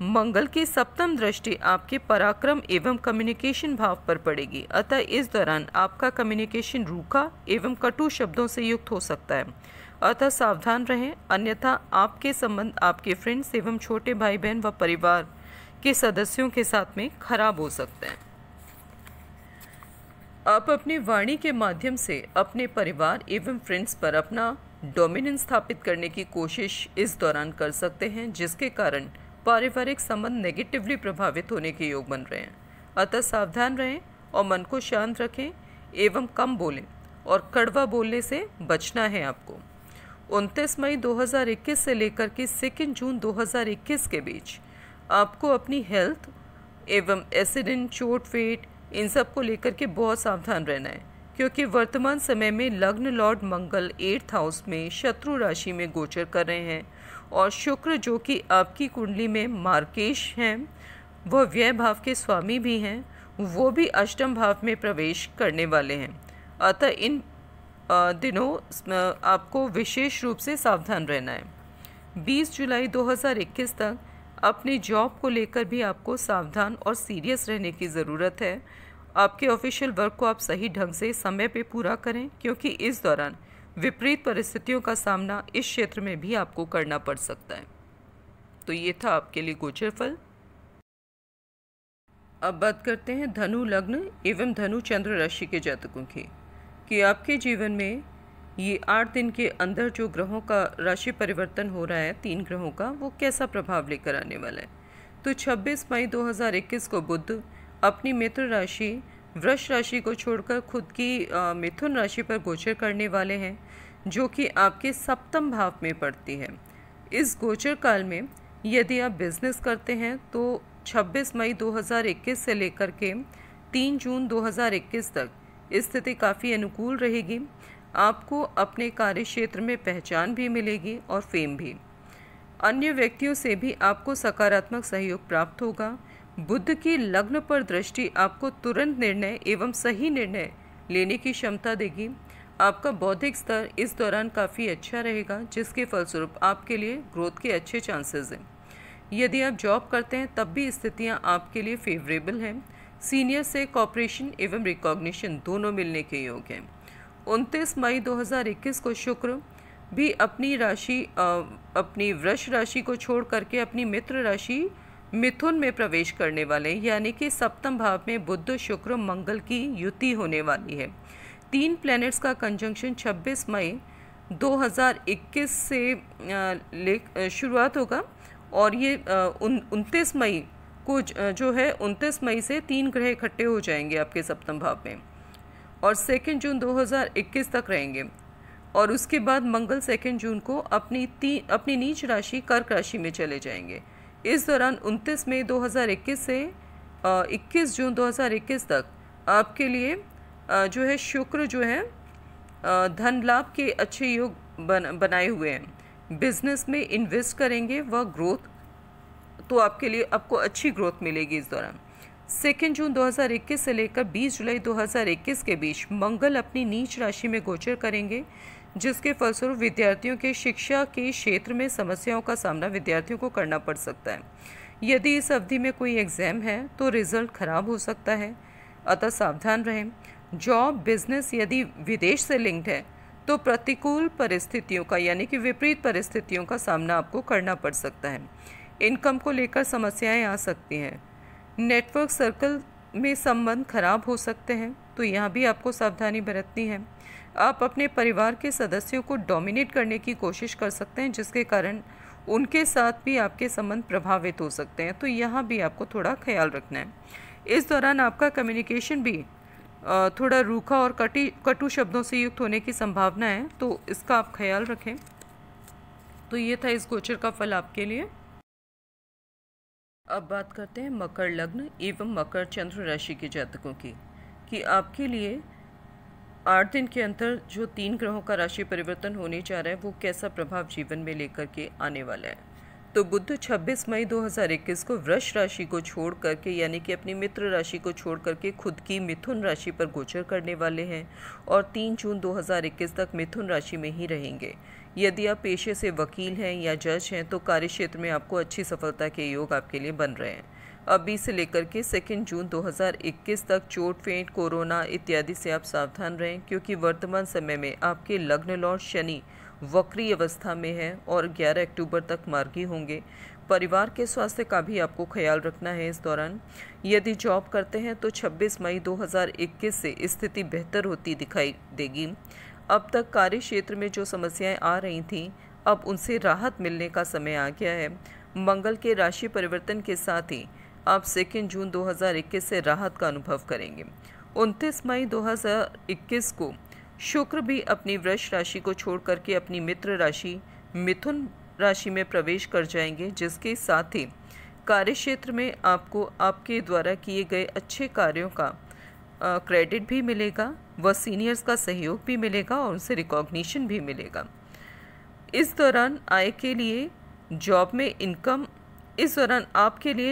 मंगल की सप्तम दृष्टि आपके पराक्रम एवं कम्युनिकेशन भाव पर पड़ेगी, अतः इस दौरान आपका कम्युनिकेशन रूखा एवं कटु शब्दों से युक्त हो सकता है, अतः सावधान रहें, अन्यथा आपके संबंध आपके फ्रेंड्स एवं छोटे भाई बहन व परिवार के सदस्यों के साथ में खराब हो सकते हैं। आप अपनी वाणी के माध्यम से अपने परिवार एवं फ्रेंड्स पर अपना डोमिनेंस स्थापित करने की कोशिश इस दौरान कर सकते हैं, जिसके कारण पारिवारिक संबंध नेगेटिवली प्रभावित होने के योग बन रहे हैं। अतः सावधान रहें और मन को शांत रखें एवं कम बोलें और कड़वा बोलने से बचना है आपको। 29 मई 2021 से लेकर के 2 जून 2021 के बीच आपको अपनी हेल्थ एवं एक्सीडेंट, चोट फेट इन सब को लेकर के बहुत सावधान रहना है, क्योंकि वर्तमान समय में लग्न लॉर्ड मंगल 8th हाउस में शत्रु राशि में गोचर कर रहे हैं और शुक्र जो कि आपकी कुंडली में मार्केश हैं, वह व्यय भाव के स्वामी भी हैं, वो भी अष्टम भाव में प्रवेश करने वाले हैं। अतः इन दिनों आपको विशेष रूप से सावधान रहना है। 20 जुलाई 2021 तक अपनी जॉब को लेकर भी आपको सावधान और सीरियस रहने की ज़रूरत है। आपके ऑफिशियल वर्क को आप सही ढंग से समय पे पूरा करें, क्योंकि इस दौरान विपरीत परिस्थितियों का सामना इस क्षेत्र में भी आपको करना पड़ सकता है। तो ये था आपके लिए गोचर फल। अब बात करते हैं धनु लग्न एवं धनु चंद्र राशि के जातकों की, कि आपके जीवन में ये 8 दिन के अंदर जो ग्रहों का राशि परिवर्तन हो रहा है, 3 ग्रहों का, वो कैसा प्रभाव लेकर आने वाला है। तो 26 मई 2021 को बुध अपनी मित्र राशि वृष राशि को छोड़कर खुद की मिथुन राशि पर गोचर करने वाले हैं, जो कि आपके सप्तम भाव में पड़ती है। इस गोचर काल में यदि आप बिजनेस करते हैं तो 26 मई 2021 से लेकर के 3 जून 2021 तक स्थिति काफ़ी अनुकूल रहेगी। आपको अपने कार्य क्षेत्र में पहचान भी मिलेगी और फेम भी। अन्य व्यक्तियों से भी आपको सकारात्मक सहयोग प्राप्त होगा। बुध की लग्न पर दृष्टि आपको तुरंत निर्णय एवं सही निर्णय लेने की क्षमता देगी। आपका बौद्धिक स्तर इस दौरान काफ़ी अच्छा रहेगा, जिसके फलस्वरूप आपके लिए ग्रोथ के अच्छे चांसेस हैं। यदि आप जॉब करते हैं तब भी स्थितियां आपके लिए फेवरेबल हैं। सीनियर से कॉपरेशन एवं रिकॉग्निशन दोनों मिलने के योग हैं। 29 मई 2021 को शुक्र भी अपनी वृष राशि को छोड़ करके अपनी मित्र राशि मिथुन में प्रवेश करने वाले हैं, यानी कि सप्तम भाव में बुध शुक्र मंगल की युति होने वाली है। 3 प्लैनेट्स का कंजंक्शन 26 मई 2021 से शुरुआत होगा और ये 29 मई को जो है 29 मई से 3 ग्रह इकट्ठे हो जाएंगे आपके सप्तम भाव में और 2 जून 2021 तक रहेंगे और उसके बाद मंगल 2 जून को अपनी नीच राशि कर्क राशि में चले जाएंगे। इस दौरान 29 मई 2021 से 21 जून 2021 तक आपके लिए जो है शुक्र जो है धन लाभ के अच्छे योग बनाए हुए हैं। बिजनेस में इन्वेस्ट करेंगे वह ग्रोथ, तो आपके लिए आपको अच्छी ग्रोथ मिलेगी इस दौरान। 2 जून 2021 से लेकर 20 जुलाई 2021 के बीच मंगल अपनी नीच राशि में गोचर करेंगे, जिसके फलस्वरूप विद्यार्थियों के शिक्षा के क्षेत्र में समस्याओं का सामना विद्यार्थियों को करना पड़ सकता है। यदि इस अवधि में कोई एग्जाम है तो रिजल्ट खराब हो सकता है, अतः सावधान रहें। जॉब बिजनेस यदि विदेश से लिंक्ड है तो प्रतिकूल परिस्थितियों का यानी कि विपरीत परिस्थितियों का सामना आपको करना पड़ सकता है। इनकम को लेकर समस्याएं आ सकती हैं। नेटवर्क सर्कल में संबंध खराब हो सकते हैं, तो यहाँ भी आपको सावधानी बरतनी है। आप अपने परिवार के सदस्यों को डोमिनेट करने की कोशिश कर सकते हैं, जिसके कारण उनके साथ भी आपके संबंध प्रभावित हो सकते हैं, तो यहाँ भी आपको थोड़ा ख्याल रखना है। इस दौरान आपका कम्युनिकेशन भी थोड़ा रूखा और कटु शब्दों से युक्त होने की संभावना है, तो इसका आप ख्याल रखें। तो ये था इस गोचर का फल आपके लिए। अब बात करते हैं मकर लग्न एवं मकर चंद्र राशि के जातकों की, कि आपके लिए 8 दिन के अंतर जो 3 ग्रहों का राशि परिवर्तन होने जा रहा है वो कैसा प्रभाव जीवन में लेकर के आने वाला है। तो बुध 26 मई 2021 को वृष राशि को छोड़ करके यानी कि अपनी मित्र राशि को छोड़ करके खुद की मिथुन राशि पर गोचर करने वाले हैं और 3 जून 2021 तक मिथुन राशि में ही रहेंगे। यदि आप पेशे से वकील हैं या जज हैं तो कार्य क्षेत्र में आपको अच्छी सफलता के योग आपके लिए बन रहे हैं। अब 20 से लेकर के 2 जून 2021 तक चोट फेंट कोरोना इत्यादि से आप सावधान रहें, क्योंकि वर्तमान समय में आपके लग्न लॉर्ड शनि वक्री अवस्था में है और 11 अक्टूबर तक मार्गी होंगे। परिवार के स्वास्थ्य का भी आपको ख्याल रखना है इस दौरान। यदि जॉब करते हैं तो 26 मई 2021 से स्थिति बेहतर होती दिखाई देगी। अब तक कार्य क्षेत्र में जो समस्याएं आ रही थीं, अब उनसे राहत मिलने का समय आ गया है। मंगल के राशि परिवर्तन के साथ ही आप 2 जून 2021 से राहत का अनुभव करेंगे। 29 मई 2021 को शुक्र भी अपनी वृष राशि को छोड़ करके अपनी मित्र राशि मिथुन राशि में प्रवेश कर जाएंगे, जिसके साथ ही कार्यक्षेत्र में आपको आपके द्वारा किए गए अच्छे कार्यों का क्रेडिट भी मिलेगा, व सीनियर्स का सहयोग भी मिलेगा और उनसे रिकॉग्निशन भी मिलेगा। इस दौरान आपके लिए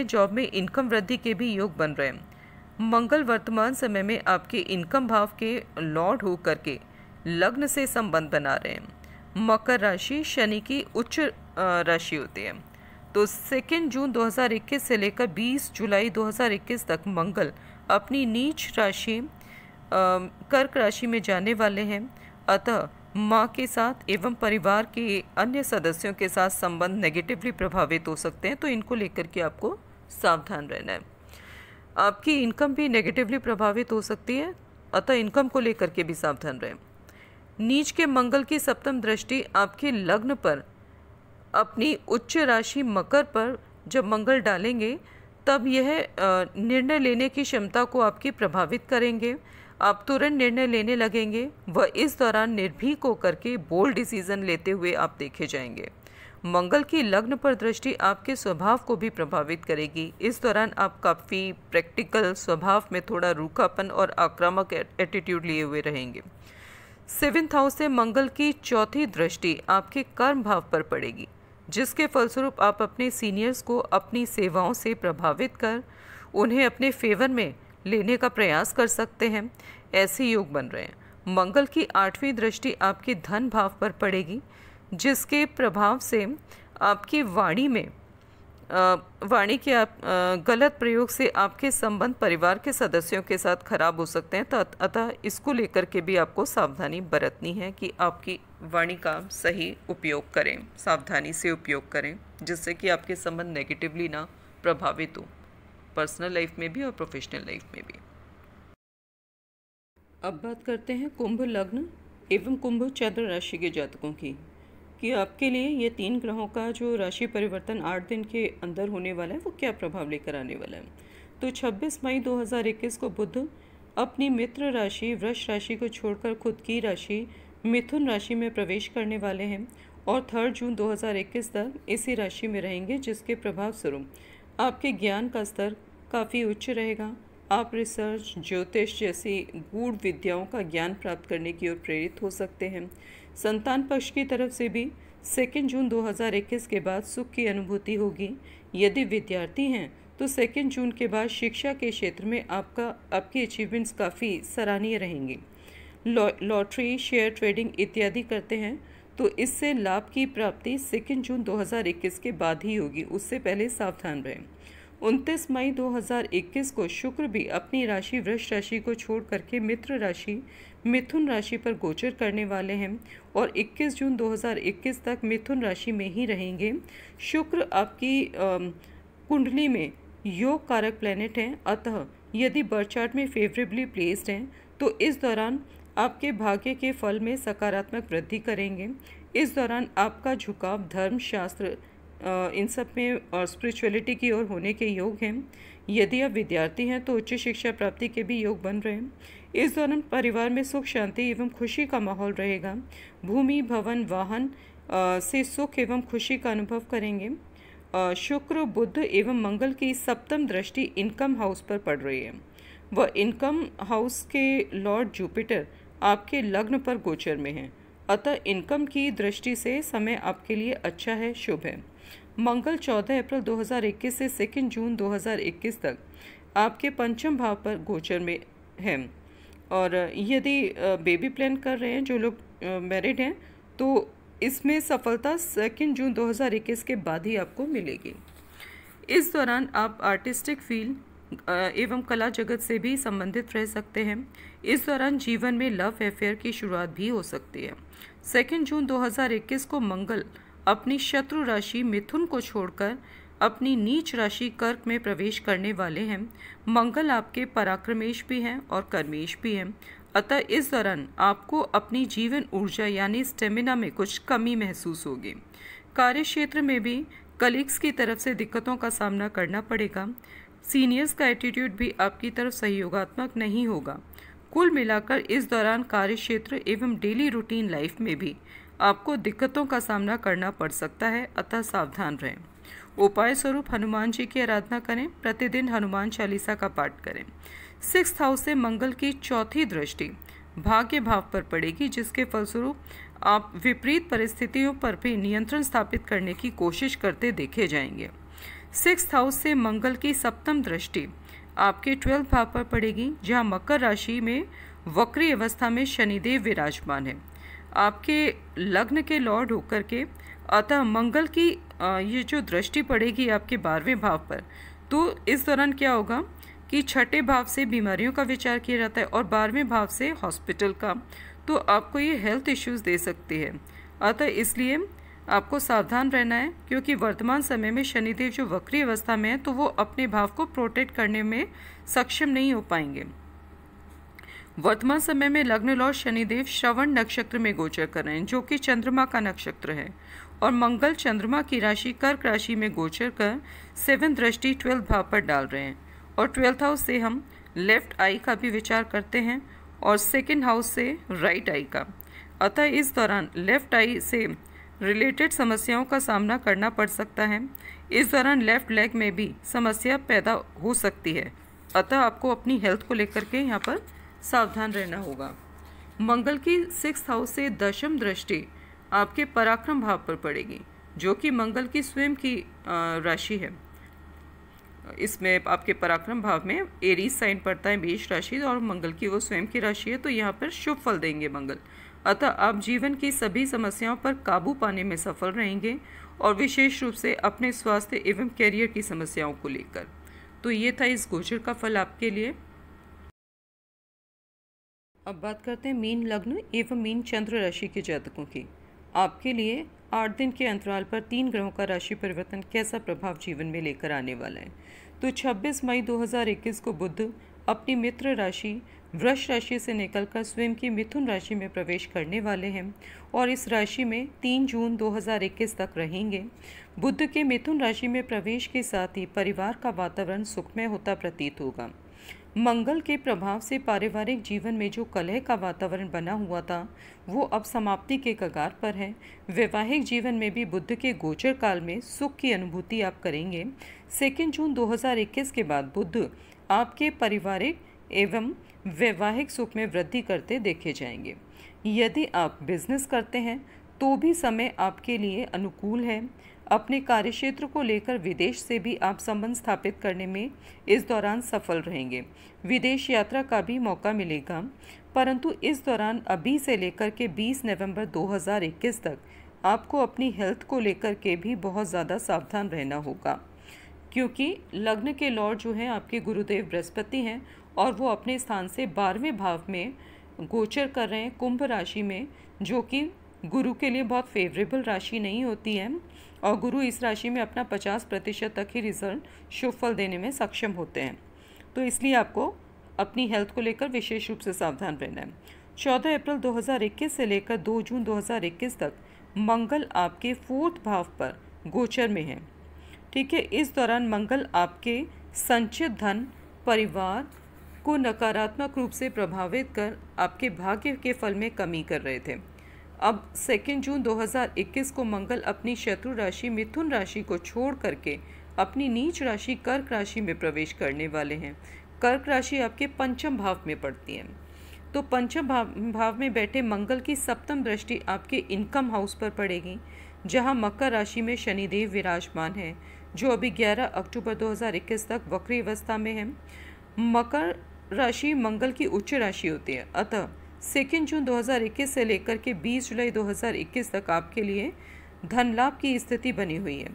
जॉब में इनकम वृद्धि के भी योग बन रहे हैं। मंगल वर्तमान समय में आपके इनकम भाव के लॉर्ड होकर के लग्न से संबंध बना रहे हैं। मकर राशि शनि की उच्च राशि होती है। तो 2 जून 2021 से लेकर 20 जुलाई 2021 तक मंगल अपनी नीच राशि कर्क राशि में जाने वाले हैं, अतः माँ के साथ एवं परिवार के अन्य सदस्यों के साथ संबंध नेगेटिवली प्रभावित हो सकते हैं, तो इनको लेकर के आपको सावधान रहना है। आपकी इनकम भी नेगेटिवली प्रभावित हो सकती है, अतः इनकम को लेकर के भी सावधान रहें। नीच के मंगल की सप्तम दृष्टि आपके लग्न पर अपनी उच्च राशि मकर पर जब मंगल डालेंगे तब यह निर्णय लेने की क्षमता को आपकी प्रभावित करेंगे। आप तुरंत निर्णय लेने लगेंगे व इस दौरान निर्भीक होकर के बोल्ड डिसीजन लेते हुए आप देखे जाएंगे। मंगल की लग्न पर दृष्टि आपके स्वभाव को भी प्रभावित करेगी। इस दौरान आप काफ़ी प्रैक्टिकल स्वभाव में थोड़ा रूखापन और आक्रामक एटीट्यूड लिए हुए रहेंगे। 7th हाउस से मंगल की चौथी दृष्टि आपके कर्म भाव पर पड़ेगी, जिसके फलस्वरूप आप अपने सीनियर्स को अपनी सेवाओं से प्रभावित कर उन्हें अपने फेवर में लेने का प्रयास कर सकते हैं। ऐसे योग बन रहे हैं। मंगल की 8वीं दृष्टि आपके धन भाव पर पड़ेगी, जिसके प्रभाव से आपकी वाणी के गलत प्रयोग से आपके संबंध परिवार के सदस्यों के साथ खराब हो सकते हैं। तो अतः इसको लेकर के भी आपको सावधानी बरतनी है कि आपकी वाणी का सही उपयोग करें, सावधानी से उपयोग करें, जिससे कि आपके संबंध नेगेटिवली ना प्रभावित हो, पर्सनल लाइफ में भी और प्रोफेशनल लाइफ में भी। अब बात करते हैं कुंभ लग्न एवं कुंभ चंद्र राशि के जातकों की, कि आपके लिए ये 3 ग्रहों का जो राशि परिवर्तन 8 दिन के अंदर होने वाला है वो क्या प्रभाव लेकर आने वाला है। तो 26 मई 2021 को बुध अपनी मित्र राशि वृष राशि को छोड़कर खुद की राशि मिथुन राशि में प्रवेश करने वाले हैं और 3 जून 2021 तक इसी राशि में रहेंगे, जिसके प्रभाव स्वरूप आपके ज्ञान का स्तर काफ़ी उच्च रहेगा। आप रिसर्च, ज्योतिष जैसी गूढ़ विद्याओं का ज्ञान प्राप्त करने की ओर प्रेरित हो सकते हैं। संतान पक्ष की तरफ से भी 2 जून 2021 के बाद सुख की अनुभूति होगी। यदि विद्यार्थी हैं तो 2 जून के बाद शिक्षा के क्षेत्र में आपकी अचीवमेंट्स काफ़ी सराहनीय रहेंगी। लॉटरी, शेयर ट्रेडिंग इत्यादि करते हैं तो इससे लाभ की प्राप्ति 2 जून 2021 के बाद ही होगी, उससे पहले सावधान रहें। 29 मई 2021 को शुक्र भी अपनी राशि वृष राशि को छोड़ करके मित्र राशि मिथुन राशि पर गोचर करने वाले हैं और 21 जून 2021 तक मिथुन राशि में ही रहेंगे। शुक्र आपकी कुंडली में योग कारक प्लैनेट हैं, अतः यदि बर्थ चार्ट में फेवरेबली प्लेस्ड हैं तो इस दौरान आपके भाग्य के फल में सकारात्मक वृद्धि करेंगे। इस दौरान आपका झुकाव धर्म, शास्त्र इन सब में और स्पिरिचुअलिटी की ओर होने के योग हैं। यदि आप विद्यार्थी हैं तो उच्च शिक्षा प्राप्ति के भी योग बन रहे हैं। इस दौरान परिवार में सुख, शांति एवं खुशी का माहौल रहेगा। भूमि, भवन, वाहन से सुख एवं खुशी का अनुभव करेंगे। शुक्र, बुध एवं मंगल की सप्तम दृष्टि इनकम हाउस पर पड़ रही है। वह इनकम हाउस के लॉर्ड जुपिटर आपके लग्न पर गोचर में है, अतः इनकम की दृष्टि से समय आपके लिए अच्छा है, शुभ है। मंगल 14 अप्रैल 2021 से 2 जून 2021 तक आपके पंचम भाव पर गोचर में है और यदि बेबी प्लान कर रहे हैं, जो लोग मैरिड हैं, तो इसमें सफलता 2 जून 2021 के बाद ही आपको मिलेगी। इस दौरान आप आर्टिस्टिक फील्ड एवं कला जगत से भी संबंधित रह सकते हैं। इस दौरान जीवन में लव अफेयर की शुरुआत भी हो सकती है। 2 जून 2021 को मंगल अपनी शत्रु राशि मिथुन को छोड़कर अपनी नीच राशि कर्क में प्रवेश करने वाले हैं। मंगल आपके पराक्रमेश भी हैं और कर्मेश भी हैं, अतः इस दौरान आपको अपनी जीवन ऊर्जा यानी स्टेमिना में कुछ कमी महसूस होगी। कार्य क्षेत्र में भी कलीग्स की तरफ से दिक्कतों का सामना करना पड़ेगा। सीनियर्स का एटीट्यूड भी आपकी तरफ सहयोगात्मक नहीं होगा। कुल मिलाकर इस दौरान कार्य क्षेत्र एवं डेली रूटीन लाइफ में भी आपको दिक्कतों का सामना करना पड़ सकता है, अतः सावधान रहें। उपाय स्वरूप हनुमान जी की आराधना करें, प्रतिदिन हनुमान चालीसा का पाठ करें। 6th हाउस से मंगल की चौथी दृष्टि भाग्य भाव पर पड़ेगी, जिसके फलस्वरूप आप विपरीत परिस्थितियों पर भी नियंत्रण स्थापित करने की कोशिश करते देखे जाएंगे। 6th हाउस से मंगल की सप्तम दृष्टि आपके 12th भाव पर पड़ेगी, जहां मकर राशि में वक्री अवस्था में शनिदेव विराजमान है, आपके लग्न के लॉर्ड होकर के। अतः मंगल की ये जो दृष्टि पड़ेगी आपके 12वें भाव पर, तो इस दौरान क्या होगा कि 6ठे भाव से बीमारियों का विचार किया जाता है और 12वें भाव से हॉस्पिटल का, तो आपको ये हेल्थ इश्यूज दे सकती है। अतः इसलिए आपको सावधान रहना है, क्योंकि वर्तमान समय में शनिदेव जो वक्री अवस्था में है तो वो अपने भाव को प्रोटेक्ट करने में सक्षम नहीं हो पाएंगे। वर्तमान समय में लग्न लॉर्ड शनिदेव श्रवण नक्षत्र में गोचर कर रहे हैं, जो कि चंद्रमा का नक्षत्र है, और मंगल चंद्रमा की राशि कर्क राशि में गोचर कर 7th दृष्टि 12th भाव पर डाल रहे हैं। और 12th हाउस से हम लेफ्ट आई का भी विचार करते हैं और 2nd हाउस से राइट आई का। अतः इस दौरान लेफ्ट आई से रिलेटेड समस्याओं का सामना करना पड़ सकता है। इस दौरान लेफ्ट लेग में भी समस्या पैदा हो सकती है, अतः आपको अपनी हेल्थ को लेकर के यहाँ पर सावधान रहना होगा। मंगल की 6th हाउस से दशम दृष्टि आपके पराक्रम भाव पर पड़ेगी, जो कि मंगल की स्वयं की राशि है। इसमें आपके पराक्रम भाव में एरीज साइन पड़ता है, मेष राशि, और मंगल की वो स्वयं की राशि है, तो यहाँ पर शुभ फल देंगे मंगल। अतः आप जीवन की सभी समस्याओं पर काबू पाने में सफल रहेंगे, और विशेष रूप से अपने स्वास्थ्य एवं कैरियर की समस्याओं को लेकर। तो ये था इस गोचर का फल आपके लिए। अब बात करते हैं मीन लग्न एवं मीन चंद्र राशि के जातकों की। आपके लिए 8 दिन के अंतराल पर 3 ग्रहों का राशि परिवर्तन कैसा प्रभाव जीवन में लेकर आने वाला है। तो 26 मई 2021 को बुध अपनी मित्र राशि वृष राशि से निकलकर स्वयं की मिथुन राशि में प्रवेश करने वाले हैं और इस राशि में 3 जून 2021 तक रहेंगे। बुध के मिथुन राशि में प्रवेश के साथ ही परिवार का वातावरण सुखमय होता प्रतीत होगा। मंगल के प्रभाव से पारिवारिक जीवन में जो कलह का वातावरण बना हुआ था वो अब समाप्ति के कगार पर है। वैवाहिक जीवन में भी बुध के गोचर काल में सुख की अनुभूति आप करेंगे। 2 जून 2021 के बाद बुध आपके पारिवारिक एवं वैवाहिक सुख में वृद्धि करते देखे जाएंगे। यदि आप बिजनेस करते हैं तो भी समय आपके लिए अनुकूल है। अपने कार्यक्षेत्र को लेकर विदेश से भी आप संबंध स्थापित करने में इस दौरान सफल रहेंगे। विदेश यात्रा का भी मौका मिलेगा, परंतु इस दौरान अभी से लेकर के 20 नवंबर 2021 तक आपको अपनी हेल्थ को लेकर के भी बहुत ज़्यादा सावधान रहना होगा, क्योंकि लग्न के लॉर्ड जो हैं आपके गुरुदेव बृहस्पति हैं और वो अपने स्थान से 12वें भाव में गोचर कर रहे हैं कुंभ राशि में, जो कि गुरु के लिए बहुत फेवरेबल राशि नहीं होती है और गुरु इस राशि में अपना 50% तक ही रिजल्ट शुभ फल देने में सक्षम होते हैं। तो इसलिए आपको अपनी हेल्थ को लेकर विशेष रूप से सावधान रहना है। 14 अप्रैल 2021 से लेकर 2 जून 2021 तक मंगल आपके 4th भाव पर गोचर में है। ठीक है, इस दौरान मंगल आपके संचित धन परिवार को नकारात्मक रूप से प्रभावित कर आपके भाग्य के फल में कमी कर रहे थे। अब 2 जून 2021 को मंगल अपनी शत्रु राशि मिथुन राशि को छोड़ करके अपनी नीच राशि कर्क राशि में प्रवेश करने वाले हैं। कर्क राशि आपके पंचम भाव में पड़ती है, तो पंचम भाव में बैठे मंगल की सप्तम दृष्टि आपके इनकम हाउस पर पड़ेगी, जहां मकर राशि में शनिदेव विराजमान है, जो अभी 11 अक्टूबर 2021 तक वक्री अवस्था में है। मकर राशि मंगल की उच्च राशि होती है, अतः 2 जून 2021 से लेकर के 20 जुलाई 2021 तक आपके लिए धन लाभ की स्थिति बनी हुई है।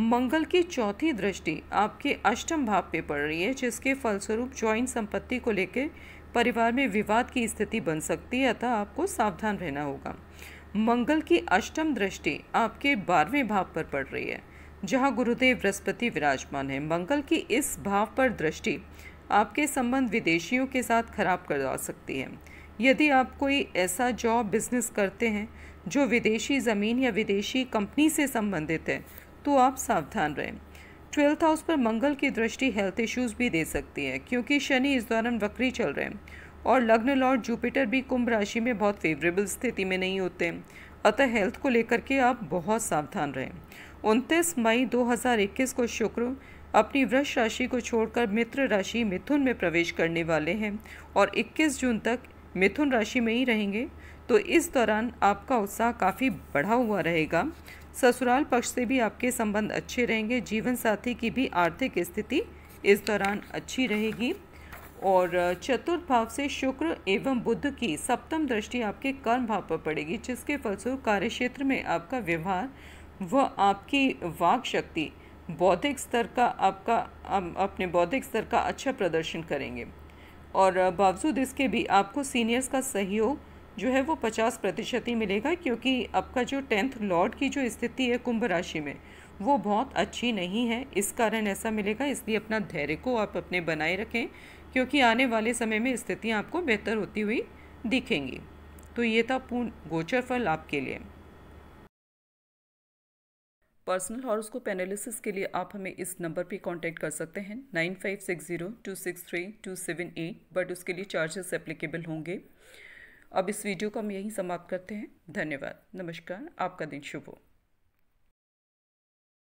मंगल की चौथी दृष्टि आपके अष्टम भाव पे पड़ रही है, जिसके फलस्वरूप जॉइंट संपत्ति को लेकर परिवार में विवाद की स्थिति बन सकती है, अतः आपको सावधान रहना होगा। मंगल की अष्टम दृष्टि आपके 12वें भाव पर पड़ रही है, जहां गुरुदेव बृहस्पति विराजमान है। मंगल की इस भाव पर दृष्टि आपके संबंध विदेशियों के साथ खराब करवा सकती है। यदि आप कोई ऐसा जॉब बिजनेस करते हैं जो विदेशी ज़मीन या विदेशी कंपनी से संबंधित है, तो आप सावधान रहें। 12th हाउस पर मंगल की दृष्टि हेल्थ इश्यूज भी दे सकती है, क्योंकि शनि इस दौरान वक्री चल रहे हैं और लग्न लॉर्ड जुपिटर भी कुंभ राशि में बहुत फेवरेबल स्थिति में नहीं होते, अतः हेल्थ को लेकर के आप बहुत सावधान रहें। 29 मई 2021 को शुक्र अपनी वृष राशि को छोड़कर मित्र राशि मिथुन में प्रवेश करने वाले हैं और 21 जून तक मिथुन राशि में ही रहेंगे, तो इस दौरान आपका उत्साह काफ़ी बढ़ा हुआ रहेगा। ससुराल पक्ष से भी आपके संबंध अच्छे रहेंगे। जीवन साथी की भी आर्थिक स्थिति इस दौरान अच्छी रहेगी और चतुर्थ भाव से शुक्र एवं बुध की सप्तम दृष्टि आपके कर्म भाव पर पड़ेगी, जिसके फलस्वरूप कार्यक्षेत्र में आपका व्यवहार व आपकी वाक शक्ति बौद्धिक स्तर का अपने बौद्धिक स्तर का अच्छा प्रदर्शन करेंगे और बावजूद इसके भी आपको सीनियर्स का सहयोग जो है वो 50% ही मिलेगा, क्योंकि आपका जो 10th लॉर्ड की जो स्थिति है कुंभ राशि में वो बहुत अच्छी नहीं है, इस कारण ऐसा मिलेगा। इसलिए अपना धैर्य को आप अपने बनाए रखें, क्योंकि आने वाले समय में स्थितियाँ आपको बेहतर होती हुई दिखेंगी। तो ये था पूर्ण गोचर फल आपके लिए। पर्सनल हॉरोस्कोप एनालिसिस के लिए आप हमें इस नंबर पे कांटेक्ट कर सकते हैं 9560263278, बट उसके लिए चार्जेस एप्लीकेबल होंगे। अब इस वीडियो को हम यहीं समाप्त करते हैं। धन्यवाद, नमस्कार, आपका दिन शुभ हो।